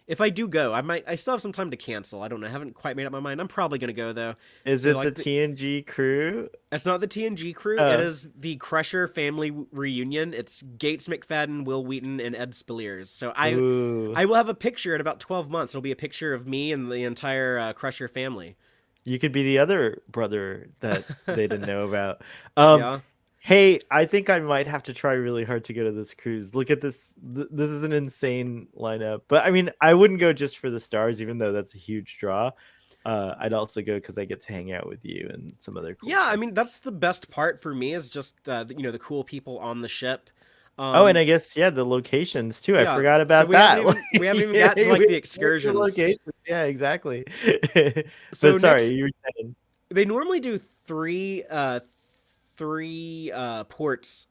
if I do go, I still have some time to cancel. I don't know. I haven't quite made up my mind. I'm probably going to go though. Is it like the TNG crew? It's not the TNG crew. It is the Crusher family reunion. It's Gates McFadden, Will Wheaton, and Ed Spiliers. So I will have a picture in about 12 months. It'll be a picture of me and the entire Crusher family. You could be the other brother that they didn't know about. Yeah. Hey, I think I might have to try really hard to go to this cruise. Look at this. This is an insane lineup. But I mean, I wouldn't go just for the stars, even though that's a huge draw. I'd also go because I get to hang out with you and some other cool Yeah, people. I mean, that's the best part for me is just, the cool people on the ship. And I guess, the locations too. Yeah, I forgot about so that. We haven't even gotten to like the excursions. Locations. Yeah, exactly. So but sorry, you were saying. They normally do three ports.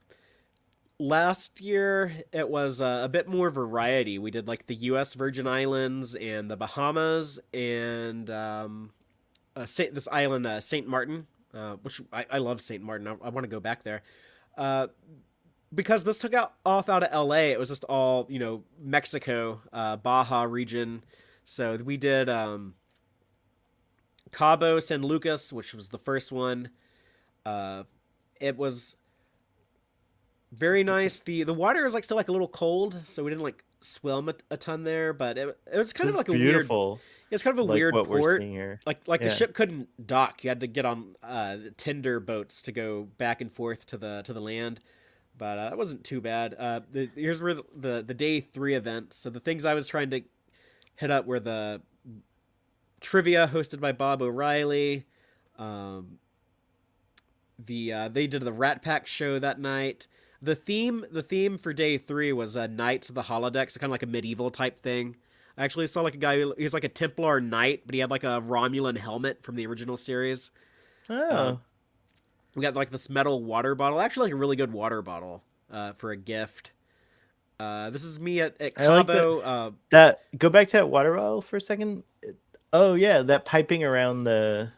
Last year it was a bit more variety. We did like the U.S. Virgin Islands and the Bahamas and this island Saint Martin, which I love Saint Martin. I want to go back there. Because this took off out of LA, it was just all Mexico, Baja region. So we did Cabo San Lucas, which was the first one. Uh, it was very nice. The water was like still like a little cold, so we didn't like swim a ton there, but it was kind This of is like a weird. beautiful, It's kind of a like weird what we're port. seeing here. Like the Yeah. ship couldn't dock. You had to get on tender boats to go back and forth to the land. But it wasn't too bad. Here's where the day 3 event. So the things I was trying to hit up were the trivia hosted by Bob O'Reilly. Um, they did the Rat Pack show that night. The theme for day 3 was Knights of the Holodeck, so kind of like a medieval type thing. I actually saw like a guy he was like a Templar knight, but he had like a Romulan helmet from the original series. Oh, We got like this metal water bottle, actually like a really good water bottle for a gift. This is me at I like Cabo. that. Go back to that water bottle for a second. Oh yeah, that piping around that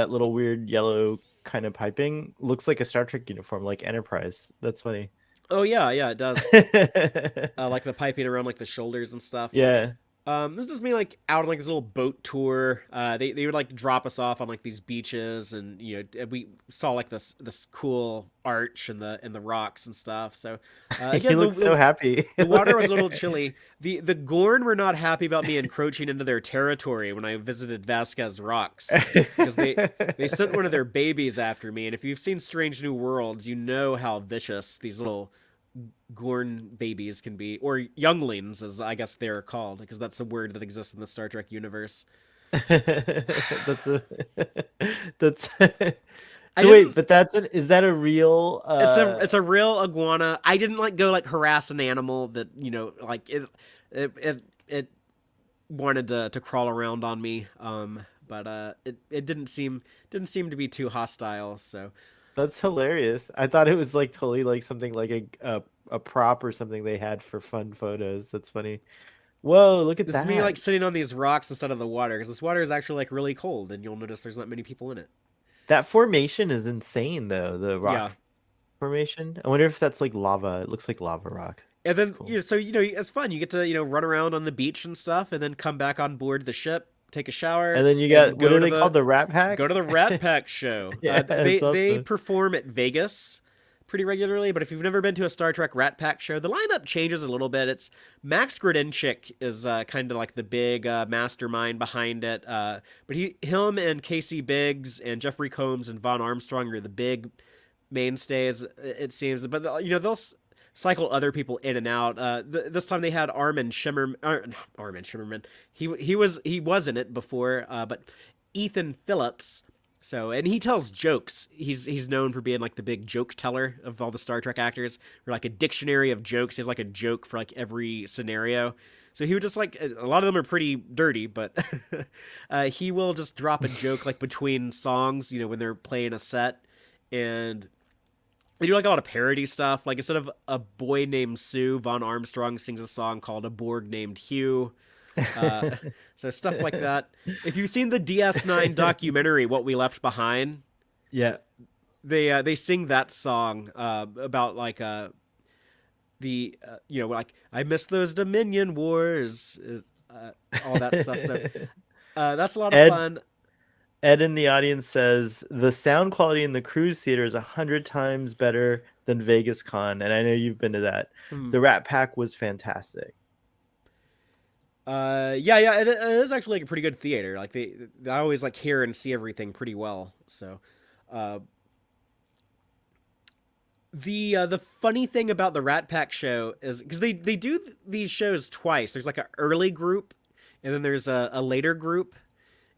little weird yellow kind of piping looks like a Star Trek uniform, like Enterprise. That's funny. Oh yeah, it does. Like the piping around like the shoulders and stuff. Yeah. This is just me like out on like this little boat tour. They would like drop us off on like these beaches, and we saw like this cool arch and the rocks and stuff. So He again, looks so happy. the water was a little chilly. The Gorn were not happy about me encroaching into their territory when I visited Vasquez Rocks, because they sent one of their babies after me. And if you've seen Strange New Worlds, you know how vicious these little Gorn babies can be, or younglings, as I guess they're called, because that's a word that exists in the Star Trek universe. that's a, that's I so wait, didn't. but is that a real It's a real iguana. I didn't like go like harass an animal that like it wanted to crawl around on me. But it didn't seem to be too hostile. So that's hilarious. I thought it was like totally like something like a prop or something they had for fun photos. That's funny. Whoa, look at this is that. me like sitting on these rocks instead of the water, because this water is actually like really cold, and you'll notice there's not many people in it. That formation is insane though, the rock Yeah. formation. I wonder if that's like lava. It looks like lava rock. And then Cool. so it's fun. You get to run around on the beach and stuff, and then come back on board the ship, take a shower, And then you got go what are to they called? The Rat Pack? go to the Rat Pack show. Yeah, They it's awesome. perform at Vegas pretty regularly, but if you've never been to a Star Trek Rat Pack show, the lineup changes a little bit. It's Max Grodinchik is kind of like the big mastermind behind it, but him and Casey Biggs and Jeffrey Combs and Von Armstrong are the big mainstays, it seems. But they'll cycle other people in and out. This time they had Armin Shimmerman. He was in it before, but Ethan Phillips. So, and he tells jokes. He's known for being like the big joke teller of all the Star Trek actors, or like a dictionary of jokes. He has like a joke for like every scenario. So he would just like, a lot of them are pretty dirty, but he will just drop a joke like between songs, when they're playing a set. And they do like a lot of parody stuff. Like instead of a boy named Sue, Von Armstrong sings a song called A Borg Named Hugh. So stuff like that. If you've seen the DS9 documentary What We Left Behind, Yeah. they sing that song about like like I miss those Dominion Wars, all that stuff. So that's a lot of fun. Ed in the audience says the sound quality in the cruise theater is 100 times better than Vegas Con, and I know you've been to that. The Rat Pack was fantastic. Yeah, it is actually like a pretty good theater. Like I always like hear and see everything pretty well. So, the funny thing about the Rat Pack show is because they do these shows twice. There's like an early group, and then there's a later group,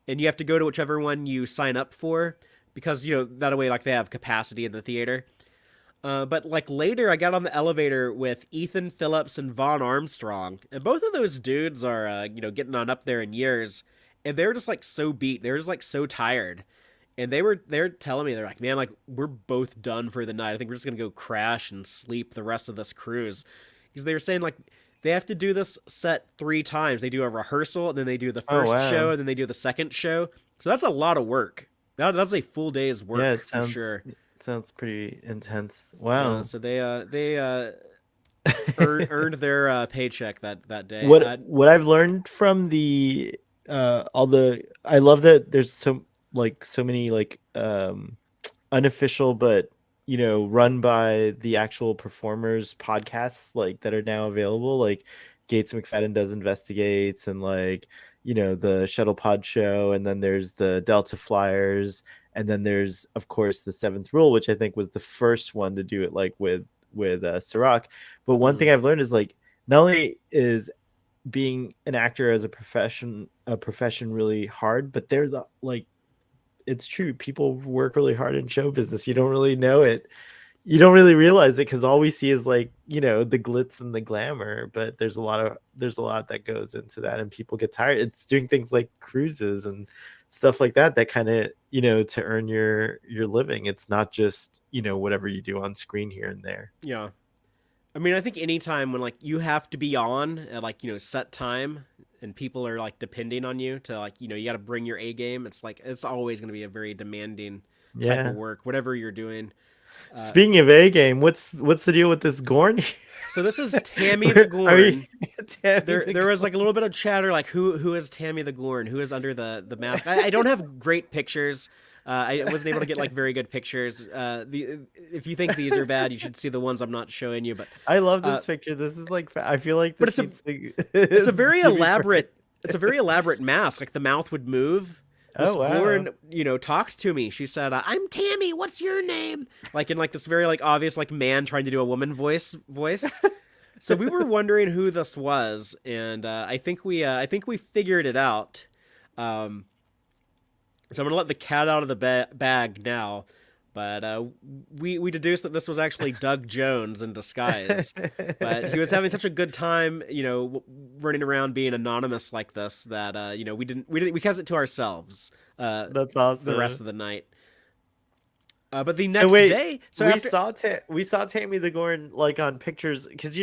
and you have to go to whichever one you sign up for, because that way like they have capacity in the theater. But like later, I got on the elevator with Ethan Phillips and Von Armstrong, and both of those dudes are getting on up there in years, and they were just like so beat. They were just like so tired, and they're telling me, they're like, man, like we're both done for the night. I think we're just gonna go crash and sleep the rest of this cruise, because they were saying like they have to do this set 3 times. They do a rehearsal, and then they do the first show, and then they do the second show. So that's a lot of work. That's a full day's work. Yeah, it sounds, for sure. Sounds pretty intense. Wow. So they earned their paycheck that day. What I've learned from the all the I love that there's so many like unofficial but run by the actual performers podcasts like that are now available, like Gates McFadden does investigates, and like the Shuttle Pod show, and then there's the Delta Flyers, and then there's of course the Seventh Rule, which I think was the first one to do it like with Sirach. But one thing I've learned is like not only is being an actor as a profession really hard, but they're the like it's true. People work really hard in show business. You don't really know it. You don't really realize it because all we see is like, the glitz and the glamour, but there's a lot that goes into that, and people get tired. It's doing things like cruises and stuff like that kind of, to earn your living. It's not just, whatever you do on screen here and there. Yeah. I mean, I think anytime when like you have to be on at like, set time and people are like depending on you to like, you got to bring your A game. It's like, it's always going to be a very demanding type of work, whatever you're doing. Speaking of A game, what's the deal with this Gorn? So this is Tammy the Gorn. Tammy There was like a little bit of chatter, like who is Tammy the Gorn? Who is under the mask? I don't have great pictures. I wasn't able to get like very good pictures. If you think these are bad, you should see the ones I'm not showing you. But I love this picture. This is like, I feel like but it's a very elaborate. It's a very elaborate mask. Like the mouth would move. This Gorn, talked to me. She said, "I'm Tammy. What's your name?" Like in like this very like obvious like man trying to do a woman voice. So we were wondering who this was, and I think we figured it out. So I'm gonna let the cat out of the bag now, but we deduced that this was actually Doug Jones in disguise. But he was having such a good time, running around being anonymous like this that we kept it to ourselves. That's awesome. The rest of the night. But the next day, we saw Tammy the Gorn like on pictures because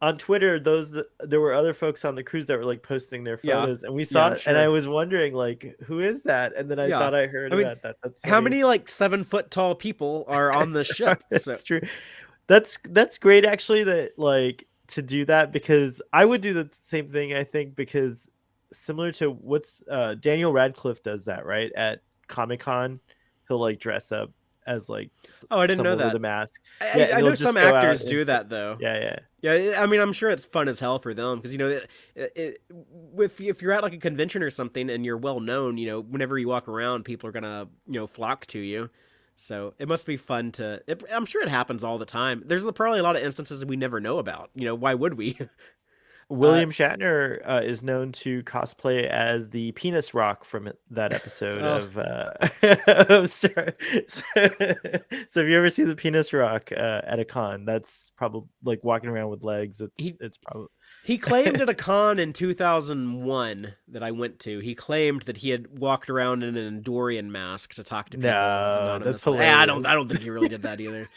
on Twitter there were other folks on the cruise that were like posting their photos, and we saw it, and I was wondering like who is that, and then I thought I heard about that. That's how many like 7 foot tall people are on the ship. That's true. That's great actually that like to do that, because I would do the same thing, I think, because similar to what's Daniel Radcliffe does that right at Comic-Con. He'll like dress up as like I didn't know that. with a mask. I know some actors do that though. Yeah. I mean, I'm sure it's fun as hell for them because if you're at like a convention or something and you're well known, whenever you walk around, people are gonna flock to you. So it must be fun I'm sure it happens all the time. There's probably a lot of instances that we never know about. Why would we? William Shatner is known to cosplay as the penis rock from that episode of Star. So if you ever see the penis rock at a con, that's probably like walking around with legs. It's probably. He claimed at a con in 2001 that I went to. He claimed that he had walked around in an Andorian mask to talk to people. No, that's hilarious. I don't think he really did that either.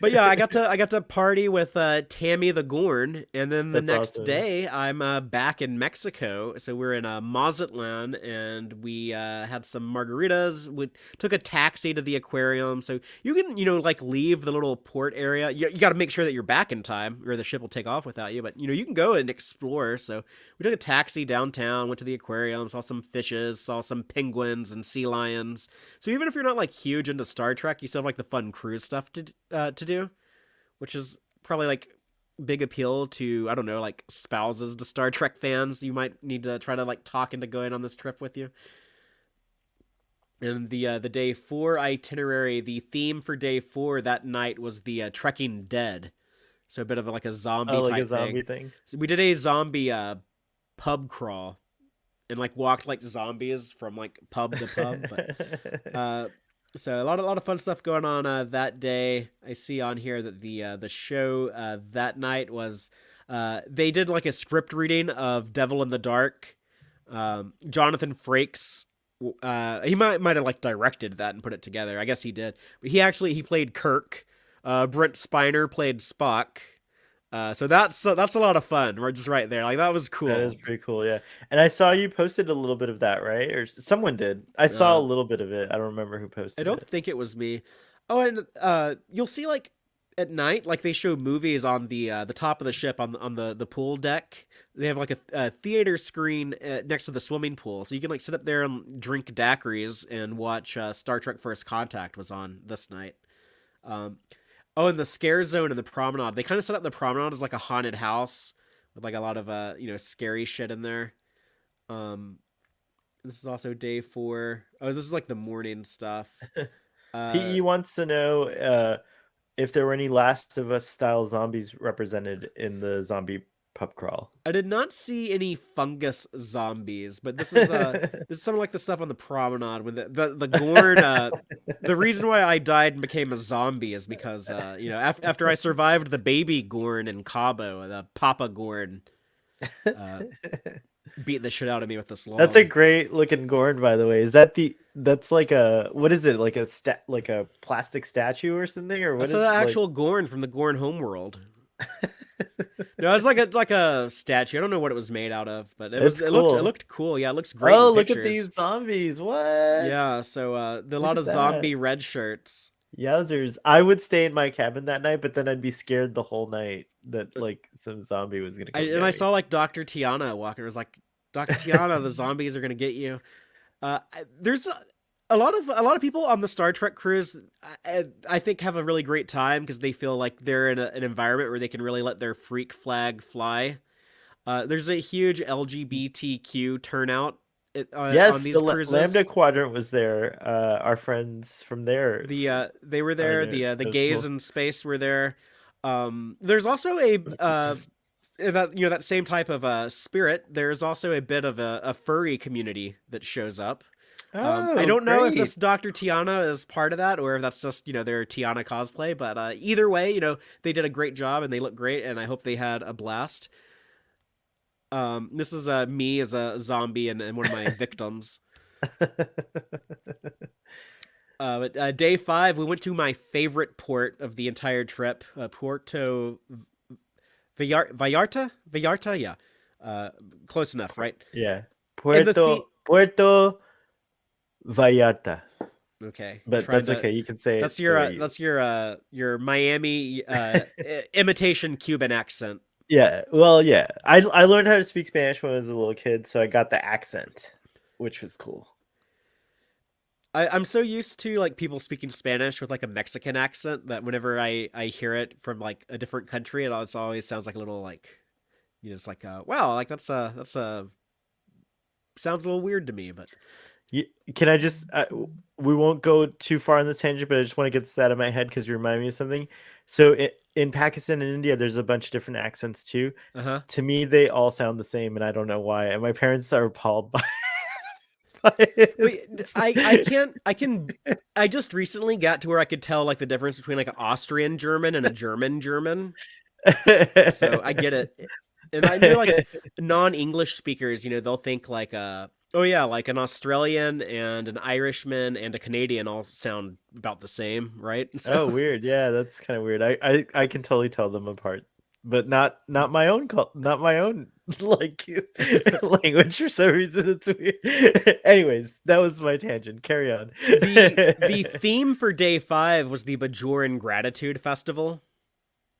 But yeah, I got to party with Tammy the Gorn, and then the next day I'm back in Mexico. So we're in Mazatlan, and we had some margaritas. We took a taxi to the aquarium, so you can like leave the little port area. You got to make sure that you're back in time, or the ship will take off without you. But you can go and explore. So we took a taxi downtown, went to the aquarium, saw some fishes, saw some penguins and sea lions. So even if you're not like huge into Star Trek, you still have like the fun cruise stuff to do, which is probably like big appeal to, I don't know, like spouses to Star Trek fans. You might need to try to like talk into going on this trip with you. And the day 4 itinerary, the theme for day 4 that night was the Trekking Dead. So a bit of like a zombie type thing. So we did a zombie pub crawl and like walked like zombies from like pub to pub. But so a lot of fun stuff going on that day. I see on here that the show that night was they did like a script reading of Devil in the Dark. Jonathan Frakes, he might have like directed that and put it together. I guess he did. But he played Kirk. Brent Spiner played Spock. So that's a lot of fun. We're just right there. Like that was cool. That is pretty cool, yeah. And I saw you posted a little bit of that, right? Or someone did. I saw a little bit of it. I don't remember who posted it. I don't think it was me. Oh, and you'll see like at night, like they show movies on the top of the ship on the pool deck. They have like a theater screen next to the swimming pool, so you can like sit up there and drink daiquiris and watch Star Trek First Contact was on this night. Um, oh, and the scare zone and the promenade. They kind of set up the promenade as like a haunted house with like a lot of scary shit in there. Um, this is also day 4. Oh, this is like the morning stuff. PE wants to know if there were any Last of Us style zombies represented in the zombie pub crawl. I did not see any fungus zombies, but this is this is something like the stuff on the promenade when the Gorn. The reason why I died and became a zombie is because after I survived the baby Gorn in Cabo, the Papa Gorn beat the shit out of me with this log. That's a great looking Gorn, by the way. Is that that's like a, what is it, like a plastic statue or something, or what? That's the actual Gorn from the Gorn homeworld. No, it's like a statue. I don't know what it was made out of, but it looked cool. Yeah, it looks great. Oh, in look pictures. at these zombies! What? Yeah, so a lot of zombie red shirts. Yowzers! I would stay in my cabin that night, but then I'd be scared the whole night that like some zombie was gonna come. And I saw like Dr. Tiana walking. It was like, Dr. Tiana, the zombies are gonna get you. There's a lot of people on the Star Trek cruise, I think, have a really great time because they feel like they're in an environment where they can really let their freak flag fly. There's a huge LGBTQ turnout on these cruises. Lambda Quadrant was there. Our friends from there. They were there. The gays in space were there. There's also that same type of spirit. There's also a bit of a furry community that shows up. I don't know if this Dr. Tiana is part of that or if that's just, their Tiana cosplay, but either way, they did a great job and they look great and I hope they had a blast. This is me as a zombie and one of my victims. But day 5, we went to my favorite port of the entire trip, Puerto Vallarta? Yeah. Close enough, right? Yeah. Puerto Vallarta. Okay, but that's okay. You can say that's your Miami imitation Cuban accent. Yeah, well, yeah. I learned how to speak Spanish when I was a little kid, so I got the accent, which was cool. I'm so used to like people speaking Spanish with like a Mexican accent that whenever I hear it from like a different country, it always sounds like a little like, it's like wow, like that's sounds a little weird to me, but. Can I just we won't go too far on this tangent, but I just want to get this out of my head because you remind me of something. So in Pakistan and India, there's a bunch of different accents too. To me, they all sound the same, and I don't know why. And my parents are appalled by it. Wait, I just recently got to where I could tell like the difference between like an Austrian German and a German German. So I get it. And I know like non-English speakers, they'll think like oh yeah, like an Australian and an Irishman and a Canadian all sound about the same, right? So... Oh, weird. Yeah, that's kind of weird. I can totally tell them apart, but not my own like language for some reason. It's weird. Anyways, that was my tangent. Carry on. The theme for day 5 was the Bajoran Gratitude Festival.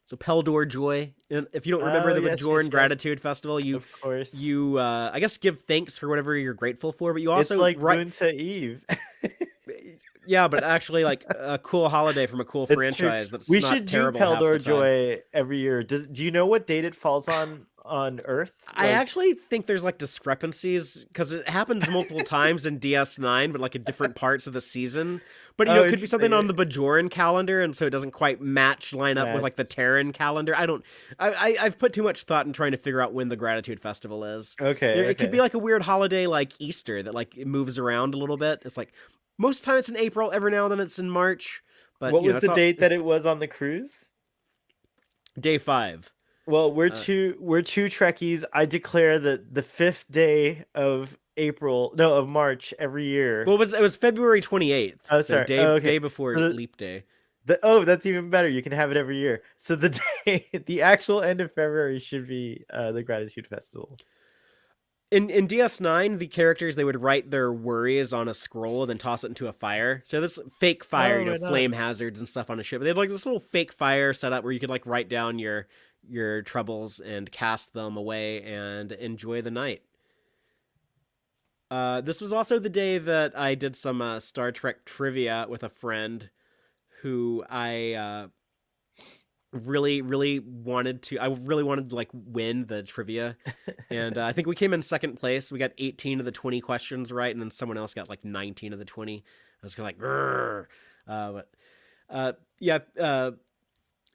So Peldor Joy. And if you don't remember the Bajoran Gratitude Festival, you I guess give thanks for whatever you're grateful for, but you also it's like Moon to Eve. Yeah, but actually like a cool holiday from a cool franchise. That's we not should terrible do Peldor Joy every year. Do you know what date it falls on Earth? I actually think there's like discrepancies because it happens multiple times in DS9, but like in different parts of the season. But it could be something on the Bajoran calendar, and so it doesn't quite line up with like the Terran calendar. I've put too much thought in trying to figure out when the Gratitude Festival is. Okay. It could be like a weird holiday like Easter that like it moves around a little bit. It's like most of the time it's in April, every now and then it's in March. But what was the date that it was on the cruise? Day 5. Well, we're two Trekkies. I declare that the 5th day of March every year. Well, it was February 28th. Oh, so sorry. Day before Leap Day. That's even better. You can have it every year. So the actual end of February should be the Gratitude Festival. in DS9, the characters, they would write their worries on a scroll and then toss it into a fire. So this fake fire, Oh, right flame on. hazards and stuff on a ship. They had like this little fake fire set up where you could like write down your troubles and cast them away and enjoy the night. This was also the day that I did some Star Trek trivia with a friend who I really wanted to. I really wanted to like win the trivia, and I think we came in second place. We got 18 of the 20 questions right, and then someone else got like 19 of the 20. I was kind of like, grrr. But yeah,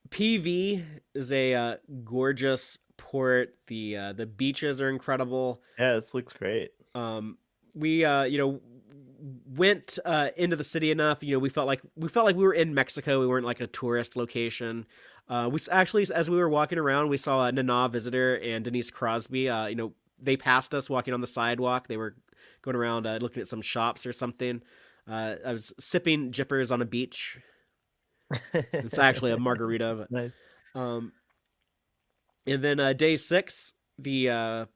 PV is a gorgeous port. The beaches are incredible. Yeah, this looks great. We went into the city enough. We felt like we were in Mexico. We weren't like a tourist location. Actually, as we were walking around, we saw a Nana visitor and Denise Crosby. They passed us walking on the sidewalk. They were going around looking at some shops or something. I was sipping jippers on a beach. It's actually a margarita. Nice. Um, and then day 6, the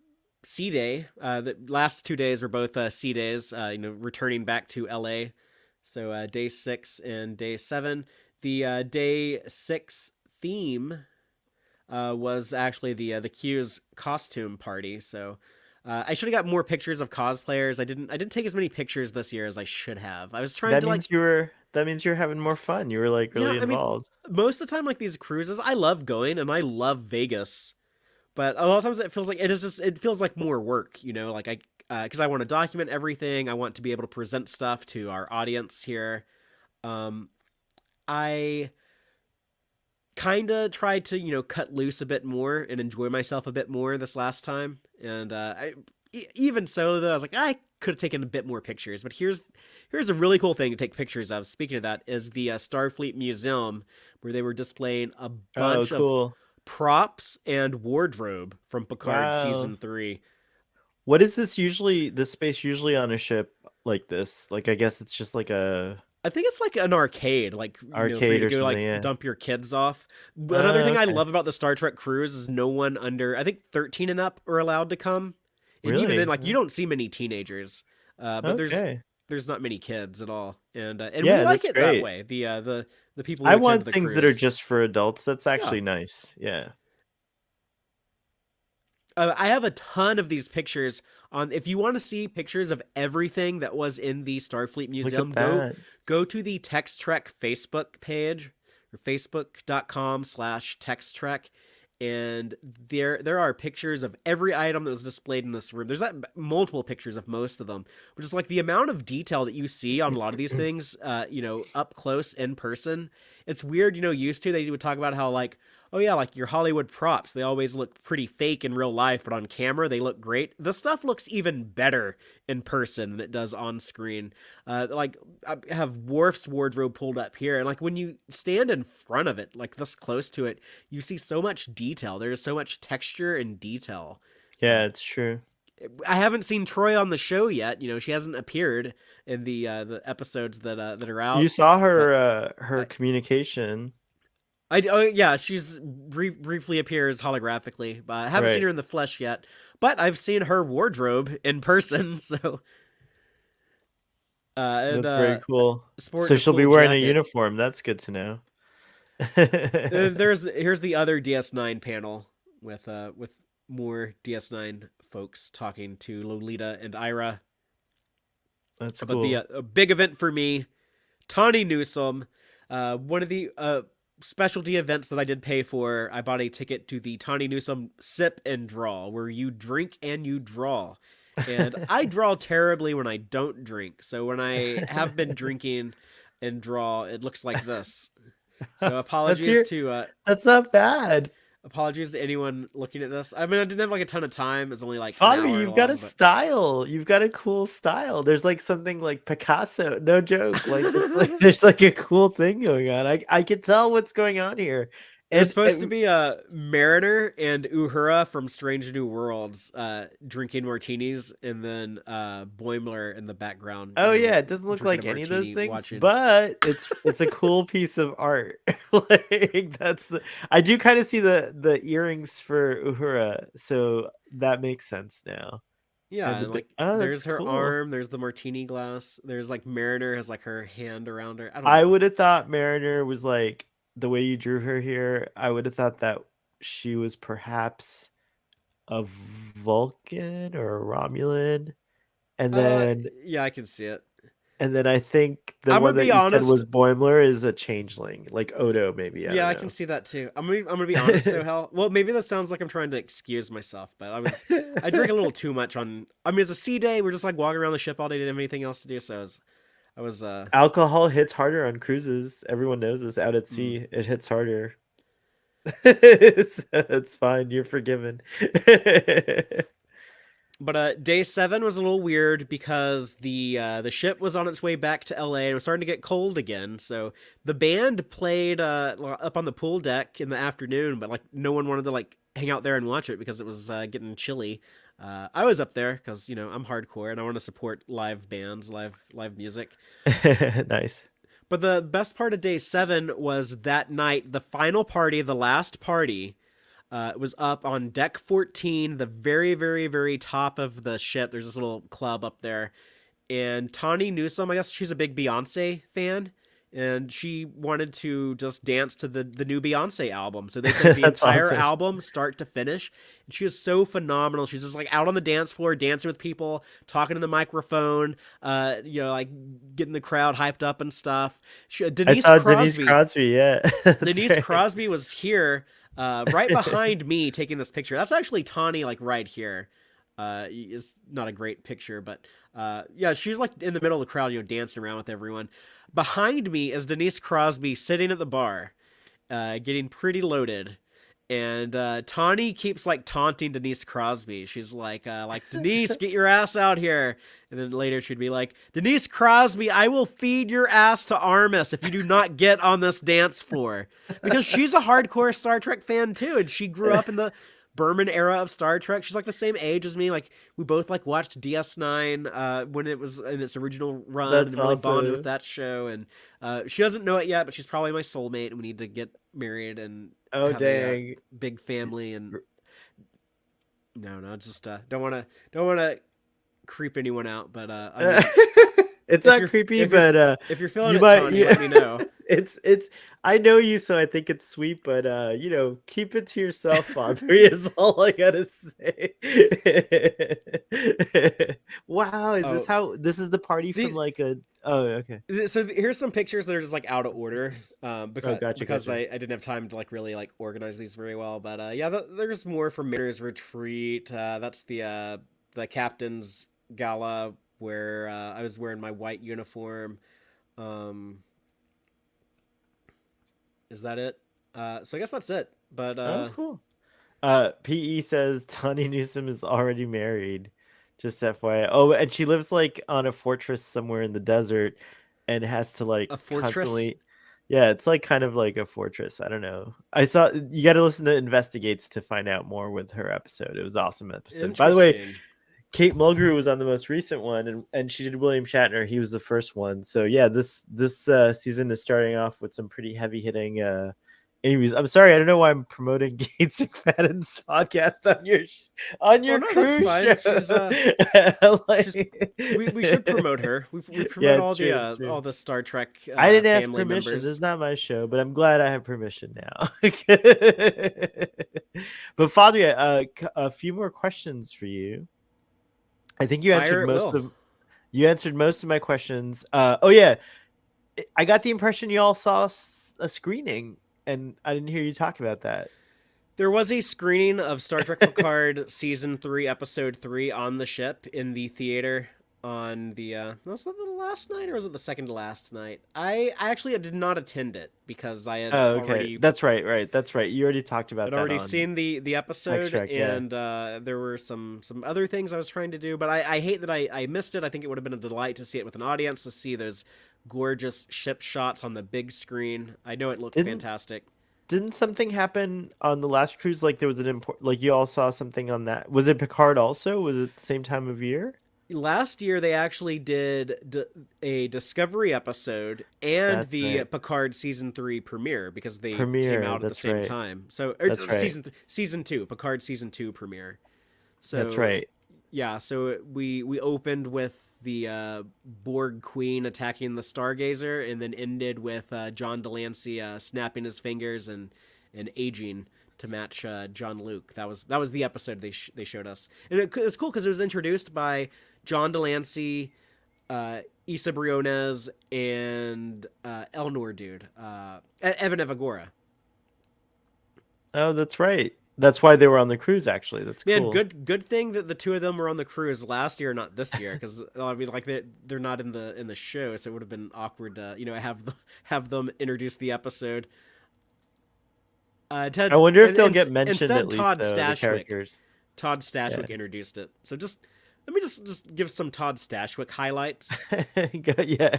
sea day. The last 2 days were both sea days. Returning back to LA. So day 6 and day 7. The day 6 theme was actually the Q's costume party. So I should have got more pictures of cosplayers. I didn't take as many pictures this year as I should have. I was trying That to like means you're having more fun. You were like yeah. really I mean, involved. most of the time, like these cruises, I love going and I love Vegas. But a lot of times it feels like it feels like more work, like because I want to document everything. I want to be able to present stuff to our audience here. I kind of tried to, cut loose a bit more and enjoy myself a bit more this last time. And even so, though, I was like, I could have taken a bit more pictures. But here's a really cool thing to take pictures of. Speaking of that, is the Starfleet Museum, where they were displaying a Oh, bunch of cool. props and wardrobe from Picard Wow. season 3. What is this space usually on a ship like this? Like, I guess it's just like a I think it's like an arcade, like for you arcade to or go something, like yeah. dump your kids off. Another thing I Okay. love about the Star Trek cruise is no one under, I think 13 and up are allowed to come, and even then, Really? like you don't see many teenagers, but Okay. there's not many kids at all, and we Yeah, like that's it that great. way. The people who I attend want the things that are cruise, just for adults. That's yeah. actually nice. Yeah. I have a ton of these pictures on. If you want to see pictures of everything that was in the Starfleet Look at Museum, that. go to the Tex-Trek Facebook page, or facebook.com/Tex-Trek, and there are pictures of every item that was displayed in this room. There's multiple pictures of most of them, but just like the amount of detail that you see on a lot of these things, up close in person. It's weird, used to they would talk about how like, oh yeah, like your Hollywood props, they always look pretty fake in real life, but on camera they look great. The stuff looks even better in person than it does on screen. Like I have Worf's wardrobe pulled up here, and like when you stand in front of it, like this close to it, you see so much detail. There's so much texture and detail. Yeah, it's true. I haven't seen Troy on the show yet. She hasn't appeared in the episodes that are You out. saw But her communication. yeah, she's briefly appears holographically, but I haven't seen Right. her in the flesh yet. But I've seen her wardrobe in person, so and That's very cool. So sporting a she'll be cool wearing a jacket. uniform. That's good to know. Here's the other DS9 panel with more DS9 folks talking to Lolita and Ira That's about the cool. a big event for me, Tawny Newsome. One of the specialty events that I did pay for. I bought a ticket to the Tawny Newsome Sip and Draw, where you drink and you draw. And I draw terribly when I don't drink. So when I have been drinking and draw, it looks like this. So That's your that's not bad. apologies to anyone looking at this. I mean, I didn't have like a ton of time. It's only like an Father, hour you've got a long, but style. You've got a cool style. There's like something like Picasso. No joke. Like, there's like a cool thing going on. I can tell what's going on here. it was And, supposed to be a Mariner and Uhura from Strange New Worlds drinking martinis, and then Boimler in the background. oh yeah, it doesn't look Drinking like a any of those martini, things, watching. but it's a cool piece of art. Like I do kind of see the earrings for Uhura, so that makes sense now. Yeah, And and like oh, that's there's her cool. arm, there's the martini glass, there's like Mariner has like her hand around her. I don't I know. would have thought Mariner was like the way you drew her here. I would have thought that she was perhaps a Vulcan or a Romulan, and Uh, then yeah, I can see it. I think the I'm gonna one that be you said honest. was Boimler is a changeling, like Odo, maybe. I Yeah, don't I can know. see that too. I'm gonna be honest, Sohail. Well, maybe that sounds like I'm trying to excuse myself, but I drink a little too much on. I mean, it's a sea day. We're just like walking around the ship all day, didn't have anything else to do, so I was Alcohol hits harder on cruises. Everyone knows this. Out at mm. sea, it hits harder. It's fine. You're forgiven. But day 7 was a little weird because the ship was on its way back to LA and it was starting to get cold again. So the band played up on the pool deck in the afternoon, but like no one wanted to like hang out there and watch it because it was getting chilly. I was up there because I'm hardcore and I want to support live bands, live music. Nice. But the best part of day 7 was that night, the final party, the last party. It was up on deck 14, the very, very, very top of the ship. There's this little club up there. And Tawny Newsome, I guess she's a big Beyonce fan. And she wanted to just dance to the new Beyonce album. So they played the That's entire awesome. album, start to finish. And she was so phenomenal. She's just like out on the dance floor, dancing with people, talking to the microphone, like getting the crowd hyped up and stuff. I Denise saw Denise Crosby. Crosby. Yeah, that's Denise right. Crosby was here, right behind me, taking this picture. That's actually Tawny, like right here. It's not a great picture, but yeah, she was like in the middle of the crowd, dancing around with everyone. Behind me is Denise Crosby sitting at the bar, getting pretty loaded. And Tawny keeps like taunting Denise Crosby. She's like Denise, get your ass out here. And then later she'd be like, Denise Crosby, I will feed your ass to Armus if you do not get on this dance floor. Because she's a hardcore Star Trek fan too, and she grew up in the Berman era of Star Trek. She's like the same age as me. Like we both like watched DS9 when it was in its original run That's and really bonded with awesome. that show. And she doesn't know it yet, but she's probably my soulmate, and we need to get married and Oh have a dang. big family. And no, just don't want to creep anyone out. But I mean, It's if not you're creepy, if you're but if you're feeling you it, might. Tawny, let me know. It's. I know you, so I think it's sweet. But keep it to yourself, Father. Is all I gotta say. Wow, is this Oh, how? This is the party from these like a. Oh, okay. so here's some pictures that are just like out of order Oh, because gotcha, because gotcha. I didn't have time to like really like organize these very well. But yeah, there's more from Mariners Retreat. That's the captain's gala where I was wearing my white uniform. Um, is that it? So I guess that's it. But Oh, cool. PE says Tawny Newsome is already married. Just FYI. Oh, and she lives like on a fortress somewhere in the desert and has to like a fortress. constantly. Yeah, it's like kind of like a fortress. I don't know. I saw you got to listen to Investigates to find out more with her episode. It was an awesome episode. By the way, Interesting. Kate Mulgrew was on the most recent one, and she did William Shatner. He was the first one. So yeah, this season is starting off with some pretty heavy hitting interviews. I'm sorry, I don't know why I'm promoting Gates McFadden's podcast on Oh your no, that's cruise fine. show. She's she's we should promote her. We Yeah, promote it's true. It's true. all the Star Trek I didn't ask family permission. This is members. not my show, but I'm glad I have permission now. But Father, a few more questions for you. I think you answered Fire at will. most of my questions. Oh yeah, I got the impression you all saw a screening, and I didn't hear you talk about that. There was a screening of Star Trek Picard season 3 episode 3 on the ship in the theater on the was that the last night or was it the second to last night? I actually did not attend it because I had Oh, okay, already that's right, right, that's right. You already talked I'd about that already on seen the episode, Tex-Trek, yeah. and there were some other things I was trying to do, but I hate that I missed it. I think it would have been a delight to see it with an audience, to see those gorgeous ship shots on the big screen. I know it looked Didn't fantastic. didn't something happen on the last cruise? Like there was an import, like you all saw something on that. Was it Picard also? Was it the same time of year? Last year they actually did a Discovery episode and That's the right. Picard season 3 premiere because they came Premiere. out at the That's same right. time. So That's right. season 2, Picard season 2 premiere. That's So right. Yeah, so we opened with the Borg Queen attacking the Stargazer, and then ended with John Delancey snapping his fingers and aging to match John Luke. That was the episode they showed us, and it was cool because it was introduced by John Delancey, Issa Briones, and Elnor dude, Evan Evagora. Oh, that's right. That's why they were on the cruise. Actually, that's Man, cool. good thing that the two of them were on the cruise last year, not this year, because I mean, like they're not in the show, so it would have been awkward to have them introduce the episode. I Ted wonder if they'll and, get mentioned at instead least, Todd though, the Stashwick characters. Todd Yeah. Stashwick introduced it. So just let me just give some Todd Stashwick highlights. Yeah.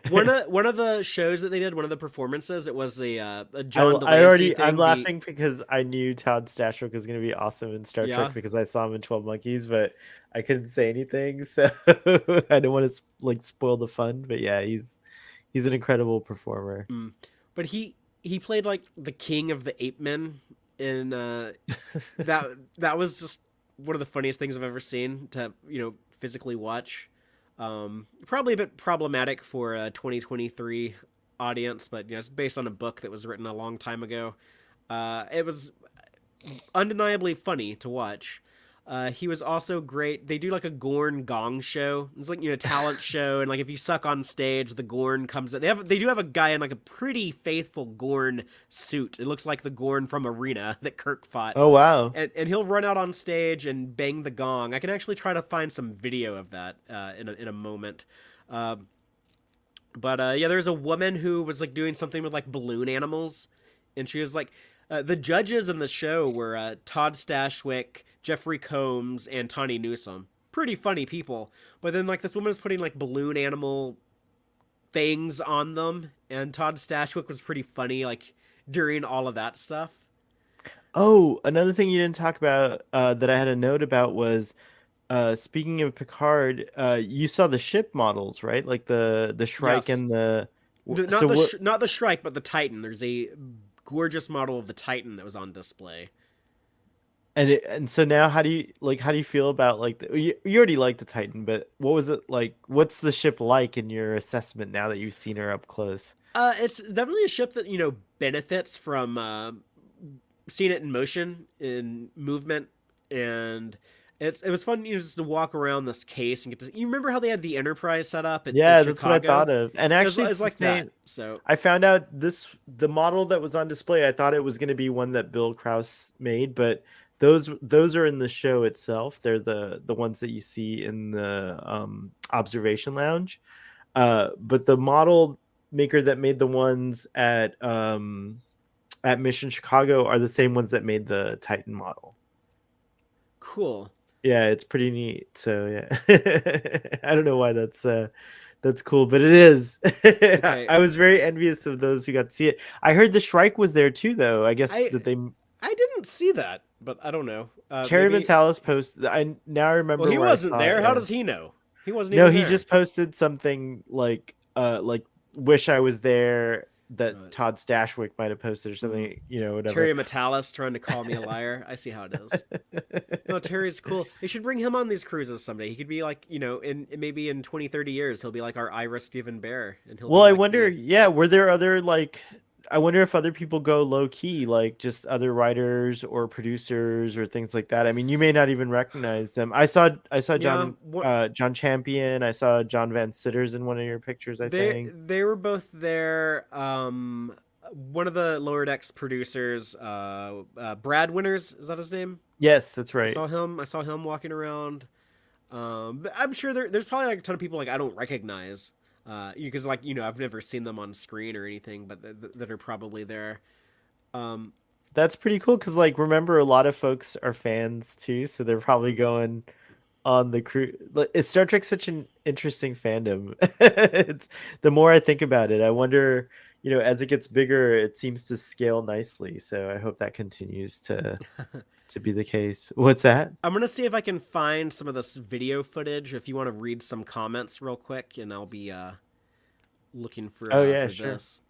One of the shows that they did, one of the performances, it was a John I Delancey already I'm thing. The laughing because I knew Todd Stashwick was gonna be awesome in Star Trek Yeah. because I saw him in 12 Monkeys, but I couldn't say anything, so I don't want to like spoil the fun. But yeah, he's an incredible performer. Mm. But he played like the king of the ape men in that that was just one of the funniest things I've ever seen to physically watch. Probably a bit problematic for a 2023 audience, but it's based on a book that was written a long time ago. It was undeniably funny to watch. He was also great. They do like a Gorn gong show. It's like talent show, and like if you suck on stage, the Gorn comes. They do have a guy in like a pretty faithful Gorn suit. It looks like the Gorn from Arena that Kirk fought, Oh wow. and he'll run out on stage and bang the gong. I can actually try to find some video of that in a moment. But yeah, there's a woman who was like doing something with like balloon animals, and she was like, the judges in the show were Todd Stashwick, Jeffrey Combs, and Tawny Newsome. Pretty funny people. But then like this woman was putting like balloon animal things on them, and Todd Stashwick was pretty funny like during all of that stuff. Oh, another thing you didn't talk about that I had a note about was speaking of Picard, you saw the ship models, right? Like the Shrike Yes, and the not so the what not the Shrike, but the Titan. There's a gorgeous model of the Titan that was on display. and so now how do you feel about like you already like the Titan, but what was it like? What's the ship like in your assessment now that you've seen her up close? It's definitely a ship that benefits from seeing it in motion, in movement, and it was fun just to walk around this case and get to. You remember how they had the Enterprise set up at Yeah, that's what I Chicago? thought of. And actually It's it's the like that. same. So I found out the model that was on display, I thought it was going to be one that Bill Krause made, but those are in the show itself. They're the ones that you see in the observation lounge. But the model maker that made the ones at Mission Chicago are the same ones that made the Titan model. cool. Yeah, it's pretty neat. So yeah, I don't know why that's cool, but it is. Okay, I was very envious of those who got to see it. I heard the Shrike was there too, though. I guess I that they I didn't see that, but I don't know. Terry Maybe. Metalis posted. I now Well, remember he where I wasn't saw it. there. How Yeah. does he know? He wasn't No, even he there. just posted something like wish I was there that Right. Todd Stashwick might have posted or something. Whatever. Terry Metalis trying to call me a liar. I see how it is. No, Terry's cool. They should bring him on these cruises someday. He could be like, in maybe in 20, 30 years, he'll be like our Ira Stephen Bear, and he'll Well, be I like wonder, yeah, were there other like I wonder if other people go low key, like just other writers or producers or things like that. I mean, you may not even recognize them. I saw yeah. John Champion, I saw John Van Sitters in one of your pictures, I think. They were both there. One of the Lower Decks producers, Brad Winters, is that his name? Yes, that's I right. saw him. I saw him walking around. I'm sure there's probably like a ton of people like I don't recognize, because like I've never seen them on screen or anything, but that are probably there. Um, That's pretty cool because like remember a lot of folks are fans too, so they're probably going on the crew. Star Trek's such an interesting fandom. It's the more I think about it, I wonder, as it gets bigger, it seems to scale nicely. So I hope that continues to be the case. What's that? I'm gonna see if I can find some of this video footage. If you want to read some comments real quick, and I'll be looking Oh yeah, for sure. this.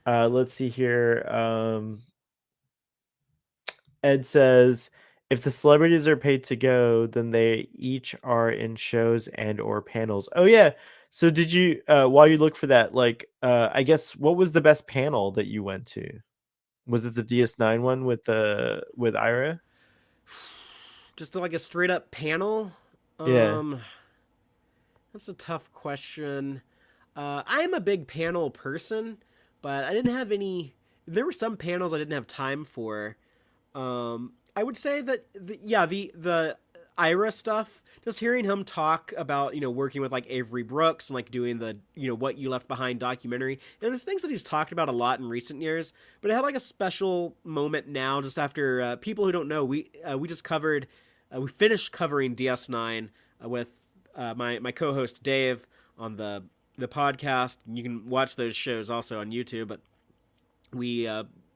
Let's see here. Ed says If the celebrities are paid to go, then they each are in shows and or panels. Oh yeah. So did you while you look for that, like I guess what was the best panel that you went to? Was it the DS9 one with Ira? Just like a straight up panel. Yeah. Um, that's a tough question. I'm a big panel person, but I didn't have any. There were some panels I didn't have time for. I would say that the Ira stuff, just hearing him talk about working with like Avery Brooks and like doing the What You Left Behind documentary, and there's things that he's talked about a lot in recent years, but it had like a special moment now just after people who don't know we just covered we finished covering DS9 with my co-host Dave on the podcast. You can watch those shows also on YouTube, but we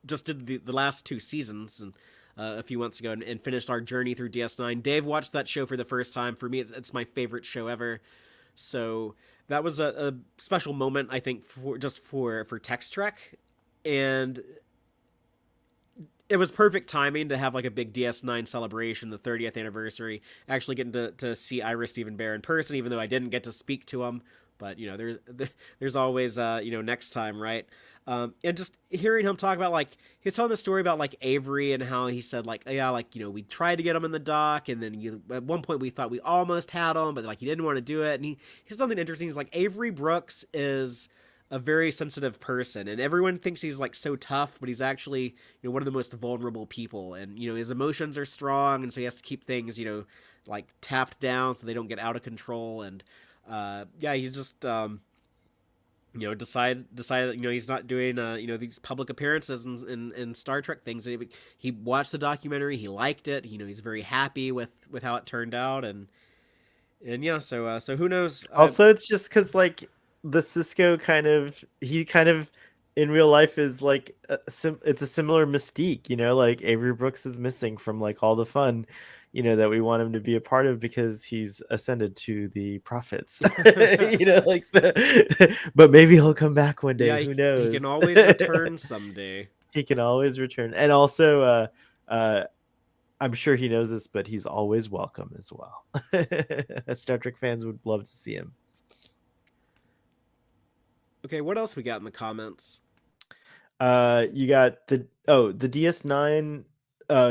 just did the last two seasons and a few months ago and finished our journey through DS9. Dave watched that show for the first time. For me, it's my favorite show ever. So that was a special moment, I think, for Tex-Trek, and it was perfect timing to have like a big DS9 celebration, the 30th anniversary. Actually, getting to see Ira Stephen Bear in person, even though I didn't get to speak to him. But there's always next time, right? And just hearing him talk about like he's telling the story about like Avery and how he said like yeah like we tried to get him in the dock and then at one point we thought we almost had him but like he didn't want to do it and he's something interesting. He's like Avery Brooks is a very sensitive person and everyone thinks he's like so tough but he's actually one of the most vulnerable people and his emotions are strong and so he has to keep things like tapped down so they don't get out of control and he's just decided that he's not doing these public appearances in Star Trek things. He watched the documentary, he liked it. He's very happy with how it turned out, and yeah. So who knows? Also, it's just because like the Cisco he kind of in real life is like it's a similar mystique, like Avery Brooks is missing from like all the fun, that we want him to be a part of because he's ascended to the prophets, like so, but maybe he'll come back one day. Yeah, Who knows? He can always return someday. He can always return, and also, I'm sure he knows this, but he's always welcome as well. Star Trek fans would love to see him. Okay, what else we got in the comments? You got the DS9.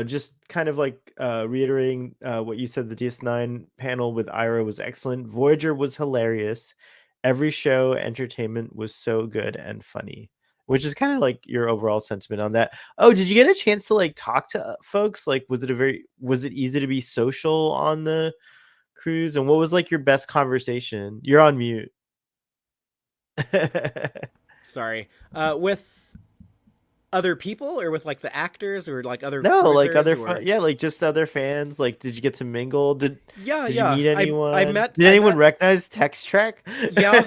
Just kind of like reiterating what you said. The DS9 panel with Ira was excellent. Voyager was hilarious. Every show entertainment was so good and funny, which is kind of like your overall sentiment on that. Oh, did you get a chance to like talk to folks? Like, was it easy to be social on the cruise? And what was like your best conversation? You're on mute. Sorry. With other people or with like the actors or like other No, like other like just other fans. Like, did you get to mingle? Did you meet anyone? I met. Did anyone recognize Tex-Trek? Yeah,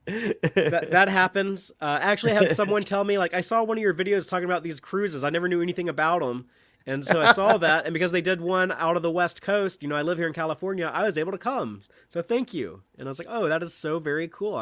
that happens. Actually, I had someone tell me like I saw one of your videos talking about these cruises. I never knew anything about them. And so I saw that, and because they did one out of the West Coast, I live here in California, I was able to come. So thank you. And I was like, oh, that is so very cool.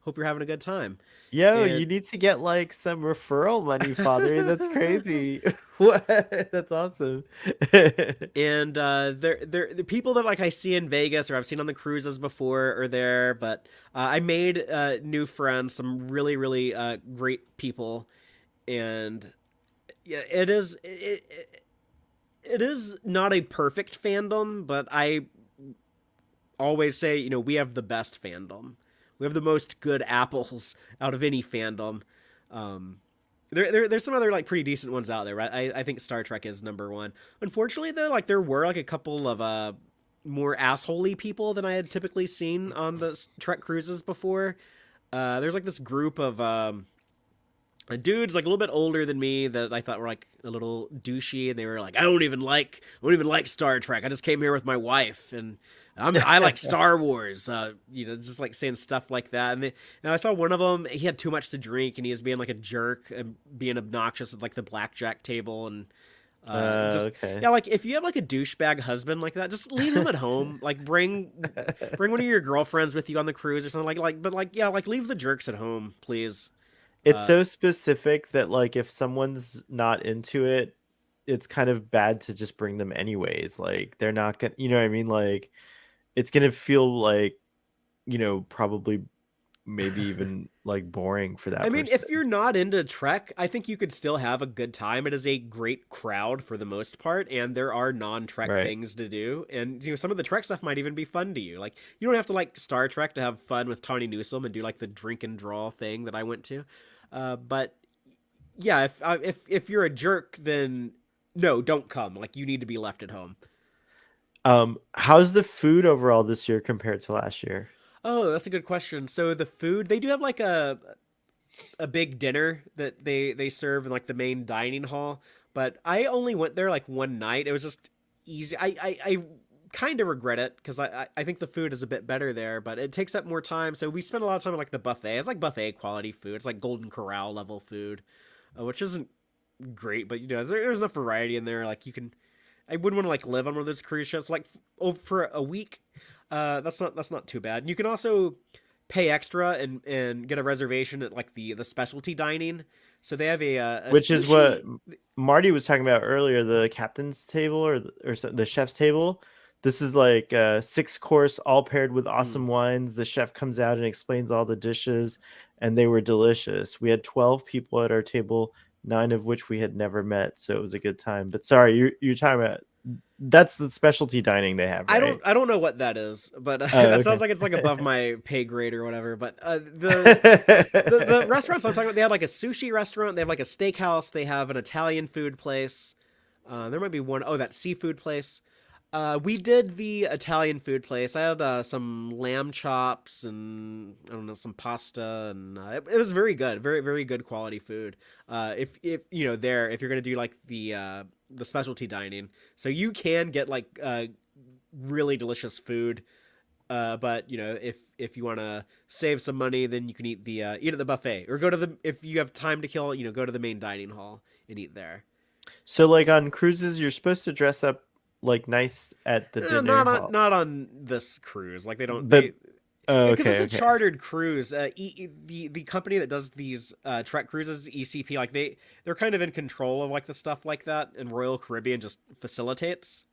Hope you're having a good time. Yo, you need to get like some referral money, Fatheree. That's crazy. What? That's awesome. And they're the people that like I see in Vegas or I've seen on the cruises before are there, but I made new friends, some really really great people, and yeah, it is not a perfect fandom, but I always say, we have the best fandom. We have the most good apples out of any fandom. There's some other like pretty decent ones out there, right? I think Star Trek is number one. Unfortunately, though, like there were like a couple of more assholey people than I had typically seen on the Trek cruises before. There's like this group of dudes like a little bit older than me that I thought were like a little douchey, and they were like, I don't even like Star Trek. I just came here with my wife, and I like Star Wars. Just like saying stuff like that. And I saw one of them. He had too much to drink, and he was being like a jerk and being obnoxious at like the blackjack table, and okay. Yeah, like if you have like a douchebag husband like that, just leave him at home. Like bring one of your girlfriends with you on the cruise or something but leave the jerks at home, please. It's so specific that like if someone's not into it, it's kind of bad to just bring them anyways. Like they're not gonna, you know what I mean? Like it's gonna feel like, probably maybe even like boring for that I mean, person. if you're not into Trek, I think you could still have a good time. It is a great crowd for the most part, and there are non-Trek Right. things to do. And some of the Trek stuff might even be fun to you. Like you don't have to like Star Trek to have fun with Tawny Newsome and do like the drink and draw thing that I went to. But yeah, if you're a jerk, then no, don't come. Like you need to be left at home. How's the food overall this year compared to last year? Oh, that's a good question. So the food, they do have like a big dinner that they serve in like the main dining hall, but I only went there like one night. It was just easy. I kind of regret it because I think the food is a bit better there, but it takes up more time. So we spent a lot of time at like the buffet. It's like buffet quality food. It's like Golden Corral level food, which isn't great, but there's enough variety in there. Like you can, I wouldn't want to like live on one of those cruise ships like for a week. That's not too bad. And you can also pay extra and get a reservation at like the specialty dining. So they have a Which sushi... is what Marty was talking about earlier, the captain's table or the chef's table. This is like a 6-course, all paired with awesome wines. The chef comes out and explains all the dishes, and they were delicious. We had 12 people at our table, 9 of which we had never met, so it was a good time. But sorry, you're talking about, that's the specialty dining they have, right? I don't know what that is, but that okay. sounds like it's like above my pay grade or whatever. But the restaurants I'm talking about, they have like a sushi restaurant, they have like a steakhouse, they have an Italian food place. There might be one, that seafood place. We did the Italian food place. I had some lamb chops and I don't know, some pasta, and it was very good, very very good quality food. If if you're gonna do like the specialty dining, so you can get like really delicious food. But if you want to save some money, then you can eat at the buffet, or if you have time to kill, go to the main dining hall and eat there. So like on cruises, you're supposed to dress up like nice at the dinner hall. Not on this cruise. Like they don't. But because it's a chartered cruise. The company that does these Trek cruises, ECP, like they're kind of in control of like the stuff like that, and Royal Caribbean just facilitates.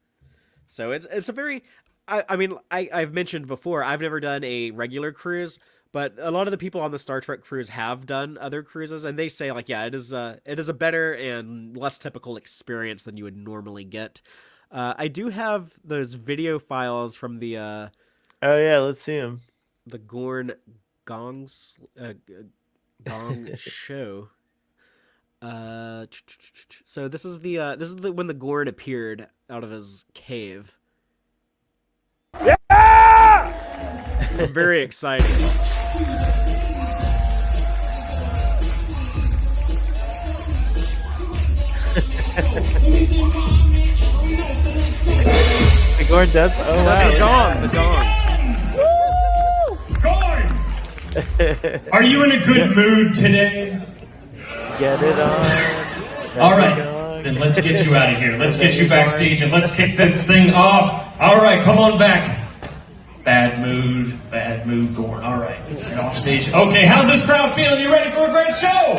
So it's a very. I mean, I've mentioned before, I've never done a regular cruise, but a lot of the people on the Star Trek cruise have done other cruises, and they say like, yeah, it is a better and less typical experience than you would normally get. I do have those video files from the oh yeah, let's see them. The Gorn gong show. So this is the when the Gorn appeared out of his cave. Yeah! Very exciting. The Gorn death. Oh wow! The Gorn. Are you in a good mood today? Get it on. All right, then let's get you out of here. Let's get you backstage and let's kick this thing off. All right, come on back. Bad mood, Gorn. All right, get off stage. Okay, how's this crowd feeling? You ready for a great show?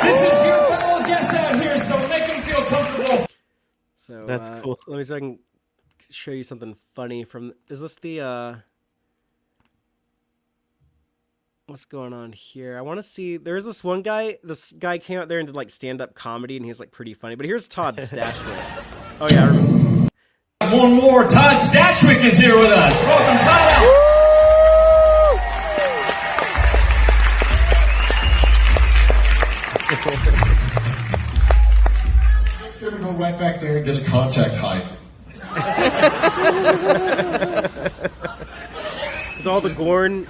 This is your fellow guests out here, so make them feel comfortable. So that's cool. Let me see if I can show you something funny from. Is this the? What's going on here? I want to see. There's this one guy. This guy came out there and did like stand-up comedy, and he's like pretty funny. But here's Todd Stashwick. Oh yeah. One more. Todd Stashwick is here with us. Welcome, Todd. Just gonna go right back there and get a contact high. Is all the Gorn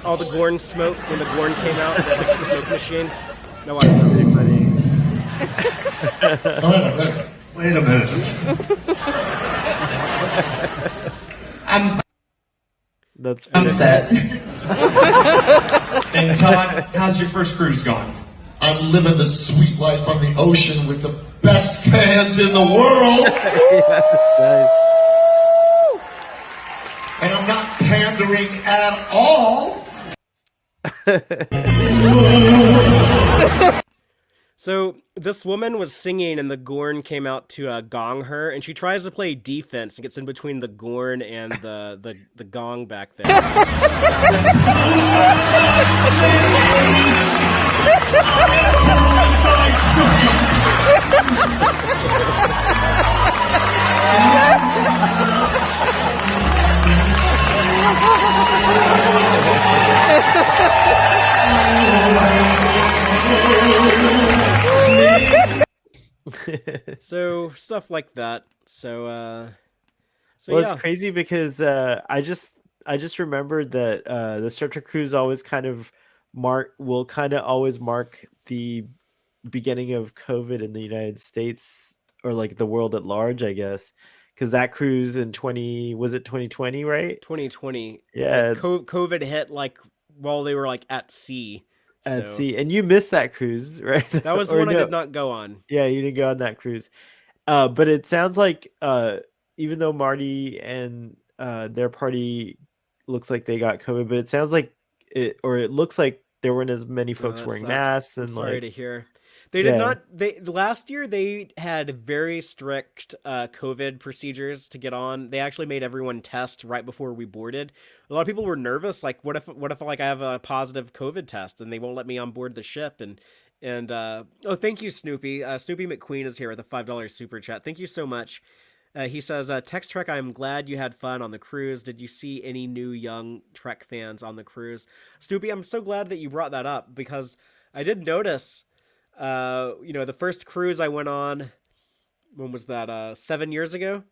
smoke when the Gorn came out, like the smoke machine? No, watch this. Wait a minute. I'm set. And Todd, how's your first cruise going? I'm living the sweet life on the ocean with the best fans in the world. Nice. And I'm not pandering at all. So this woman was singing, and the Gorn came out to gong her, and she tries to play defense and gets in between the Gorn and the gong back there. So stuff like that. So Well, yeah. it's crazy because I just remembered that the Star Trek cruise always kind of always mark the beginning of COVID in the United States, or like the world at large, I guess, because that cruise in 2020, right? 2020, like Yeah, COVID hit like while they were like at sea. at So sea, and you missed that cruise, right? that was the Or one I no? did not go on. Yeah, you didn't go on that cruise. But it sounds like even though Marty and their party looks like they got COVID, but it sounds like it looks like there weren't as many Oh, folks that wearing sucks. masks I'm and sorry like, to hear. They did yeah, not. They last year they had very strict COVID procedures to get on. They actually made everyone test right before we boarded. A lot of people were nervous. Like, what if like I have a positive COVID test and they won't let me on board the ship? And oh, thank you, Snoopy. Snoopy McQueen is here with a $5 super chat. Thank you so much. He says, Tex-Trek, I'm glad you had fun on the cruise. Did you see any new young Trek fans on the cruise? Snoopy, I'm so glad that you brought that up because I did notice, the first cruise I went on, when was that? 7 years ago,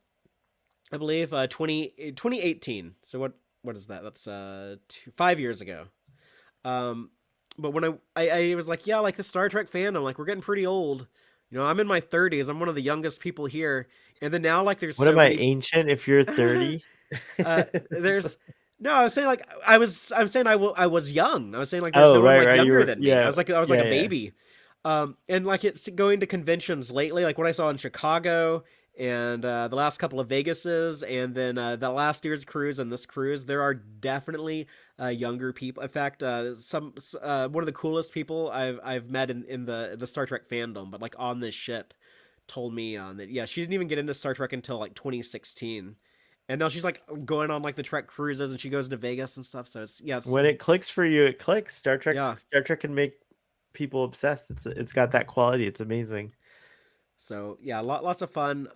I believe, 2018. So what is that? That's 5 years ago. But when I was like, yeah, like the Star Trek fandom, like we're getting pretty old. I'm in my 30s. I'm one of the youngest people here. And then now, like, there's what am so I, many. ancient if you're 30? There's no. I was saying like I'm saying I was young. I was saying like there's Oh, no one right, like right. You younger were, than me. I yeah, was like yeah, a yeah. baby. And like it's going to conventions lately, like what I saw in Chicago and the last couple of Vegases, and then the last year's cruise and this cruise, there are definitely younger people. In fact, one of the coolest people I've met in the Star Trek fandom, but like on this ship, told me that yeah, she didn't even get into Star Trek until like 2016. And now she's like going on like the Trek cruises, and she goes to Vegas and stuff. So it's When it clicks for you, it clicks. Star Trek, yeah. Star Trek can make people obsessed. It's got that quality. It's amazing. So yeah, lots of fun.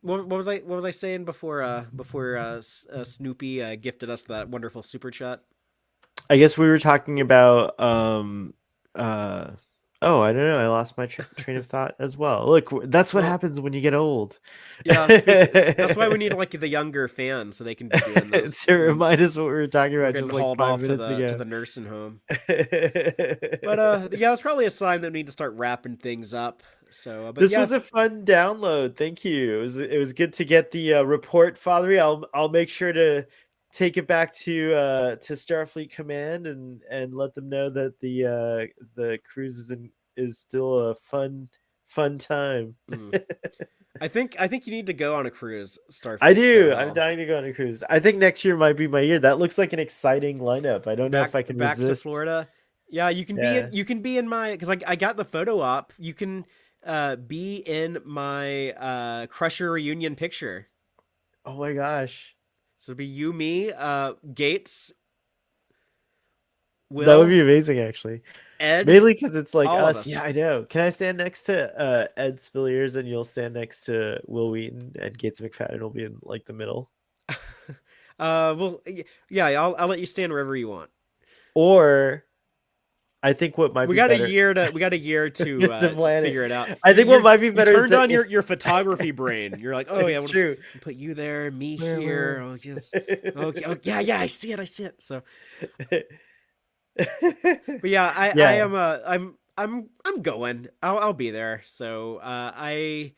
What was I saying before Snoopy gifted us that wonderful super chat? I guess we were talking about uh oh, I don't know. I lost my train of thought as well. Look, that's what Well, happens when you get old. yeah, that's why we need like the younger fans so they can be doing this. To remind us what we were talking We're about getting just like hauled 5 off to minutes the ago. nursing home. But yeah, it's probably a sign that we need to start wrapping things up. So, but This yeah, was a fun download. Thank you. It was good to get the report, Fatheree. I'll make sure to take it back to Starfleet Command and let them know that the cruise is still a fun time. mm. I think you need to go on a cruise, I Starfleet do. I'm Sohail. dying to go on a cruise. I think next year might be my year. That looks like an exciting lineup. I don't know if I can Back to resist. Florida. Yeah, Yeah. you can be in my because I got the photo op. You can be in my Crusher reunion picture. Oh my gosh. So it'd be you, me, Gates, That would Will, be amazing, actually. Ed, Mainly because it's like all of us. Yeah, us. I know. Can I stand next to Ed Spilliers and you'll stand next to Will Wheaton and Gates McFadden will be in like the middle? Well, yeah, I'll let you stand wherever you want. Or I think what might We be got a better year to to plan it. figure it out. I think what might be You better is turned that on if your photography brain. You're like, oh yeah, it's true. put you there, me Where, here. where? Oh, just okay. Oh, yeah, I see it. So, but yeah, I Yeah. am I'm going. I'll be there. So I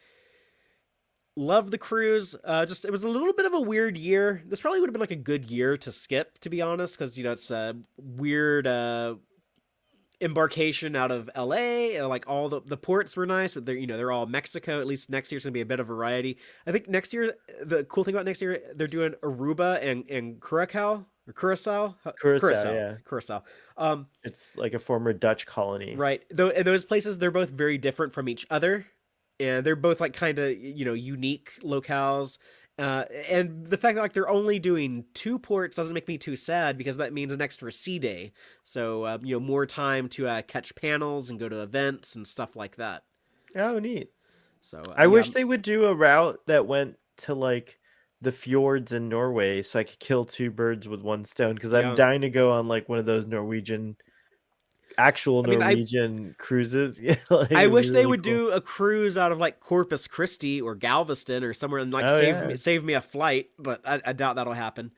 love the cruise. Just it was a little bit of a weird year. This probably would have been like a good year to skip, to be honest, because it's a weird embarkation out of LA. Like all the ports were nice, but they're all Mexico. At least next year's gonna be a bit of variety. I think next year the cool thing about next year they're doing Aruba and Curacao. or Curacao. Curacao, yeah. Curacao. It's like a former Dutch colony. Right. Though in those places, they're both very different from each other, and they're both like kind of unique locales. And the fact that like they're only doing 2 ports doesn't make me too sad because that means an extra sea day. So more time to catch panels and go to events and stuff like that. Oh, neat. So I wish they would do a route that went to like the fjords in Norway so I could kill 2 birds with 1 stone, because I'm dying to go on like one of those actual Norwegian cruises. Yeah, like, I wish they really would cool. do a cruise out of like Corpus Christi or Galveston or somewhere and like Oh, save me a flight, but I doubt that'll happen.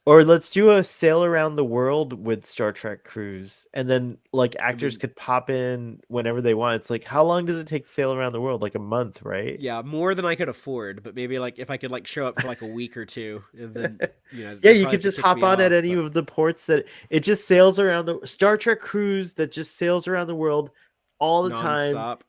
Or let's do a sail around the world with Star Trek cruise, and then like actors could pop in whenever they want. It's like, how long does it take to sail around the world? Like a month, right? Yeah, more than I could afford, but maybe like if I could like show up for like a week or two, and then Yeah, they'd you probably could just kick hop me on at off, any but- of the ports that it just sails around the Star Trek cruise that just sails around the world all the time, nonstop.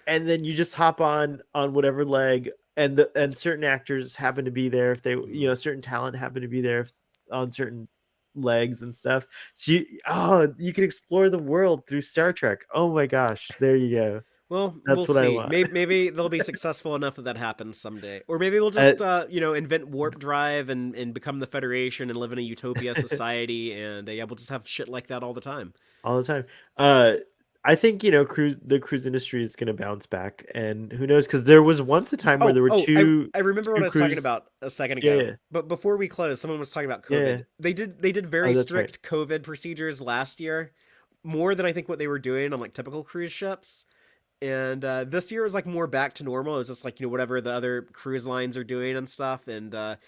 and then you just hop on whatever leg, and certain actors happen to be there if they certain talent happen to be there on certain legs and stuff. So you can explore the world through Star Trek. Oh my gosh, there you go. Well, That's we'll what I see. want. Maybe they'll be successful enough that happens someday, or maybe we'll just invent warp drive and become the Federation and live in a utopia society, and we'll just have shit like that all the time. All the time. I think the cruise industry is going to bounce back, and who knows? Because there was once a time where there were two. I remember what I was talking about a second ago. Yeah. But before we close, someone was talking about COVID. Yeah. They did very that's strict COVID procedures last year, more than I think what they were doing on like typical cruise ships. And this year was like more back to normal. It was just like whatever the other cruise lines are doing and stuff. And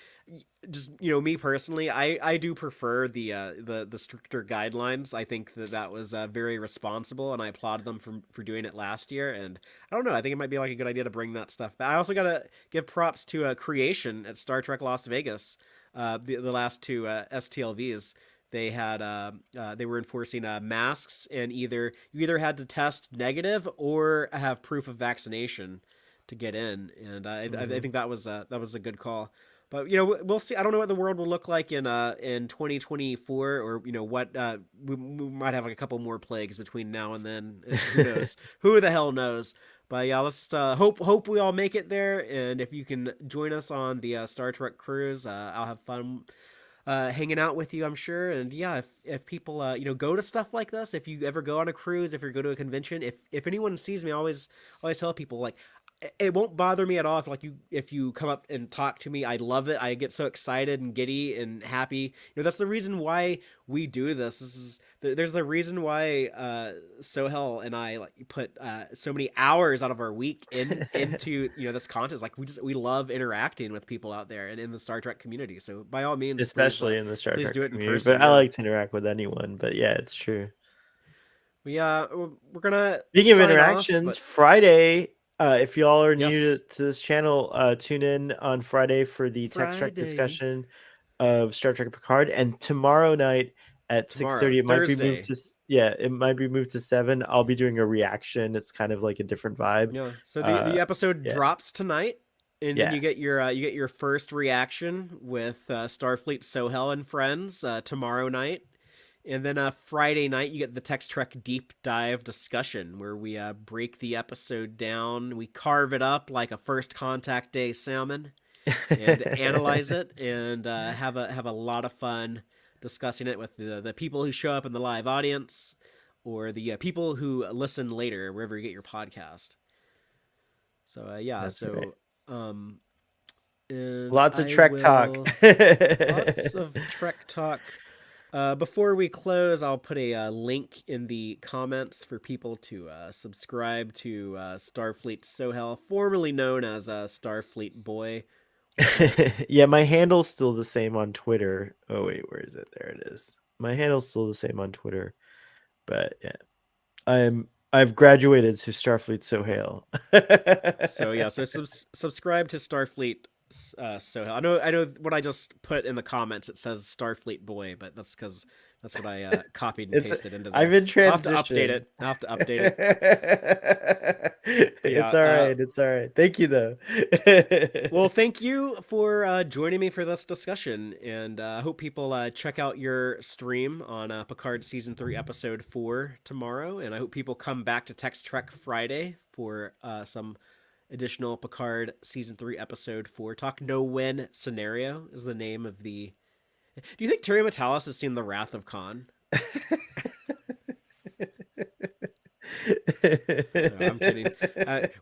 just me personally, I do prefer the stricter guidelines. I think that was very responsible, and I applaud them for doing it last year. And I don't know, I think it might be like a good idea to bring that stuff back. I also gotta give props to Creation at Star Trek Las Vegas. The last 2 STLVs. They had they were enforcing masks, and you either had to test negative or have proof of vaccination to get in, and I think that was a good call. But we'll see. I don't know what the world will look like in 2024, or what we might have like a couple more plagues between now and then. Who knows? Who the hell knows? But yeah, let's hope we all make it there. And if you can join us on the Star Trek cruise, I'll have fun hanging out with you, I'm sure. And yeah, if people go to stuff like this, if you ever go on a cruise, if you go to a convention, if anyone sees me, I always tell people like, it won't bother me at all if you come up and talk to me. I love it. I get so excited and giddy and happy. That's the reason why we do this. There's the reason why Sohail and I like put so many hours out of our week into this content. Like we love interacting with people out there and in the Star Trek community. So by all means, especially in the Star Trek do it in community. person. But I like to interact with anyone. But yeah, it's true. We're gonna speaking of sign interactions, off, Friday. If y'all are new Yes. to this channel, tune in on Friday for the Tex-Trek discussion of Star Trek Picard, and tomorrow night at 6:30, it might be moved to it might be moved to 7. I'll be doing a reaction. It's kind of like a different vibe. Yeah. So the episode yeah. drops tonight, and then Yeah. you get your first reaction with Starfleet Sohail and friends tomorrow night. And then Friday night, you get the Tex-Trek deep dive discussion where we break the episode down. We carve it up like a first contact day salmon and analyze it and have a lot of fun discussing it with the people who show up in the live audience or the people who listen later, wherever you get your podcast. So, yeah. That's so, and lots of I Trek talk. lots of Trek talk. Before we close, I'll put a link in the comments for people to subscribe to Starfleet Sohail, formerly known as Starfleet Boy. Yeah, my handle's still the same on Twitter. Oh wait, where is it? There it is. My handle's still the same on Twitter. But yeah, I've graduated to Starfleet Sohail. So yeah, so subscribe to Starfleet Sohail. I know what I just put in the comments. It says Starfleet Boy, but that's because That's what I copied and pasted into there. I've been I'll have to update transitioned. it. I'll have to update it. It's all right. It's all right. Thank you, though. Well, thank you for joining me for this discussion, and I hope people check out your stream on Picard Season 3, Episode 4 tomorrow, and I hope people come back to Tex-Trek Friday for some additional Picard Season 3, Episode 4. Talk No When Scenario is the name of the... Do you think Terry Metalis has seen The Wrath of Khan? No, I'm kidding.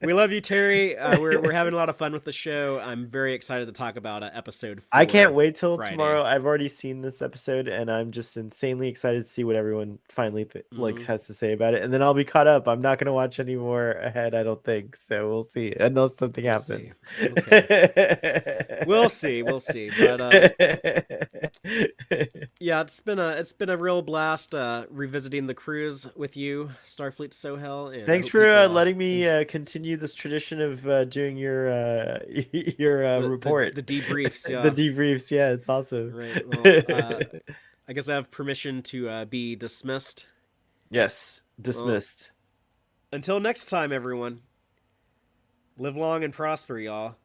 We love you, Terry. We're having a lot of fun with the show. I'm very excited to talk about episode 4. I can't wait till Friday. tomorrow. I've already seen this episode, and I'm just insanely excited to see what everyone finally has to say about it. And then I'll be caught up. I'm not going to watch any more ahead, I don't think. So we'll see, unless something happens. Okay. We'll see. But yeah, it's been a real blast revisiting the cruise with you, Starfleet Sohail. And thanks for letting me continue this tradition of doing your report, the debriefs. Yeah, the debriefs. Yeah, it's awesome. Right. Well, I guess I have permission to be dismissed. Yes, dismissed. Well, until next time, everyone. Live long and prosper, y'all.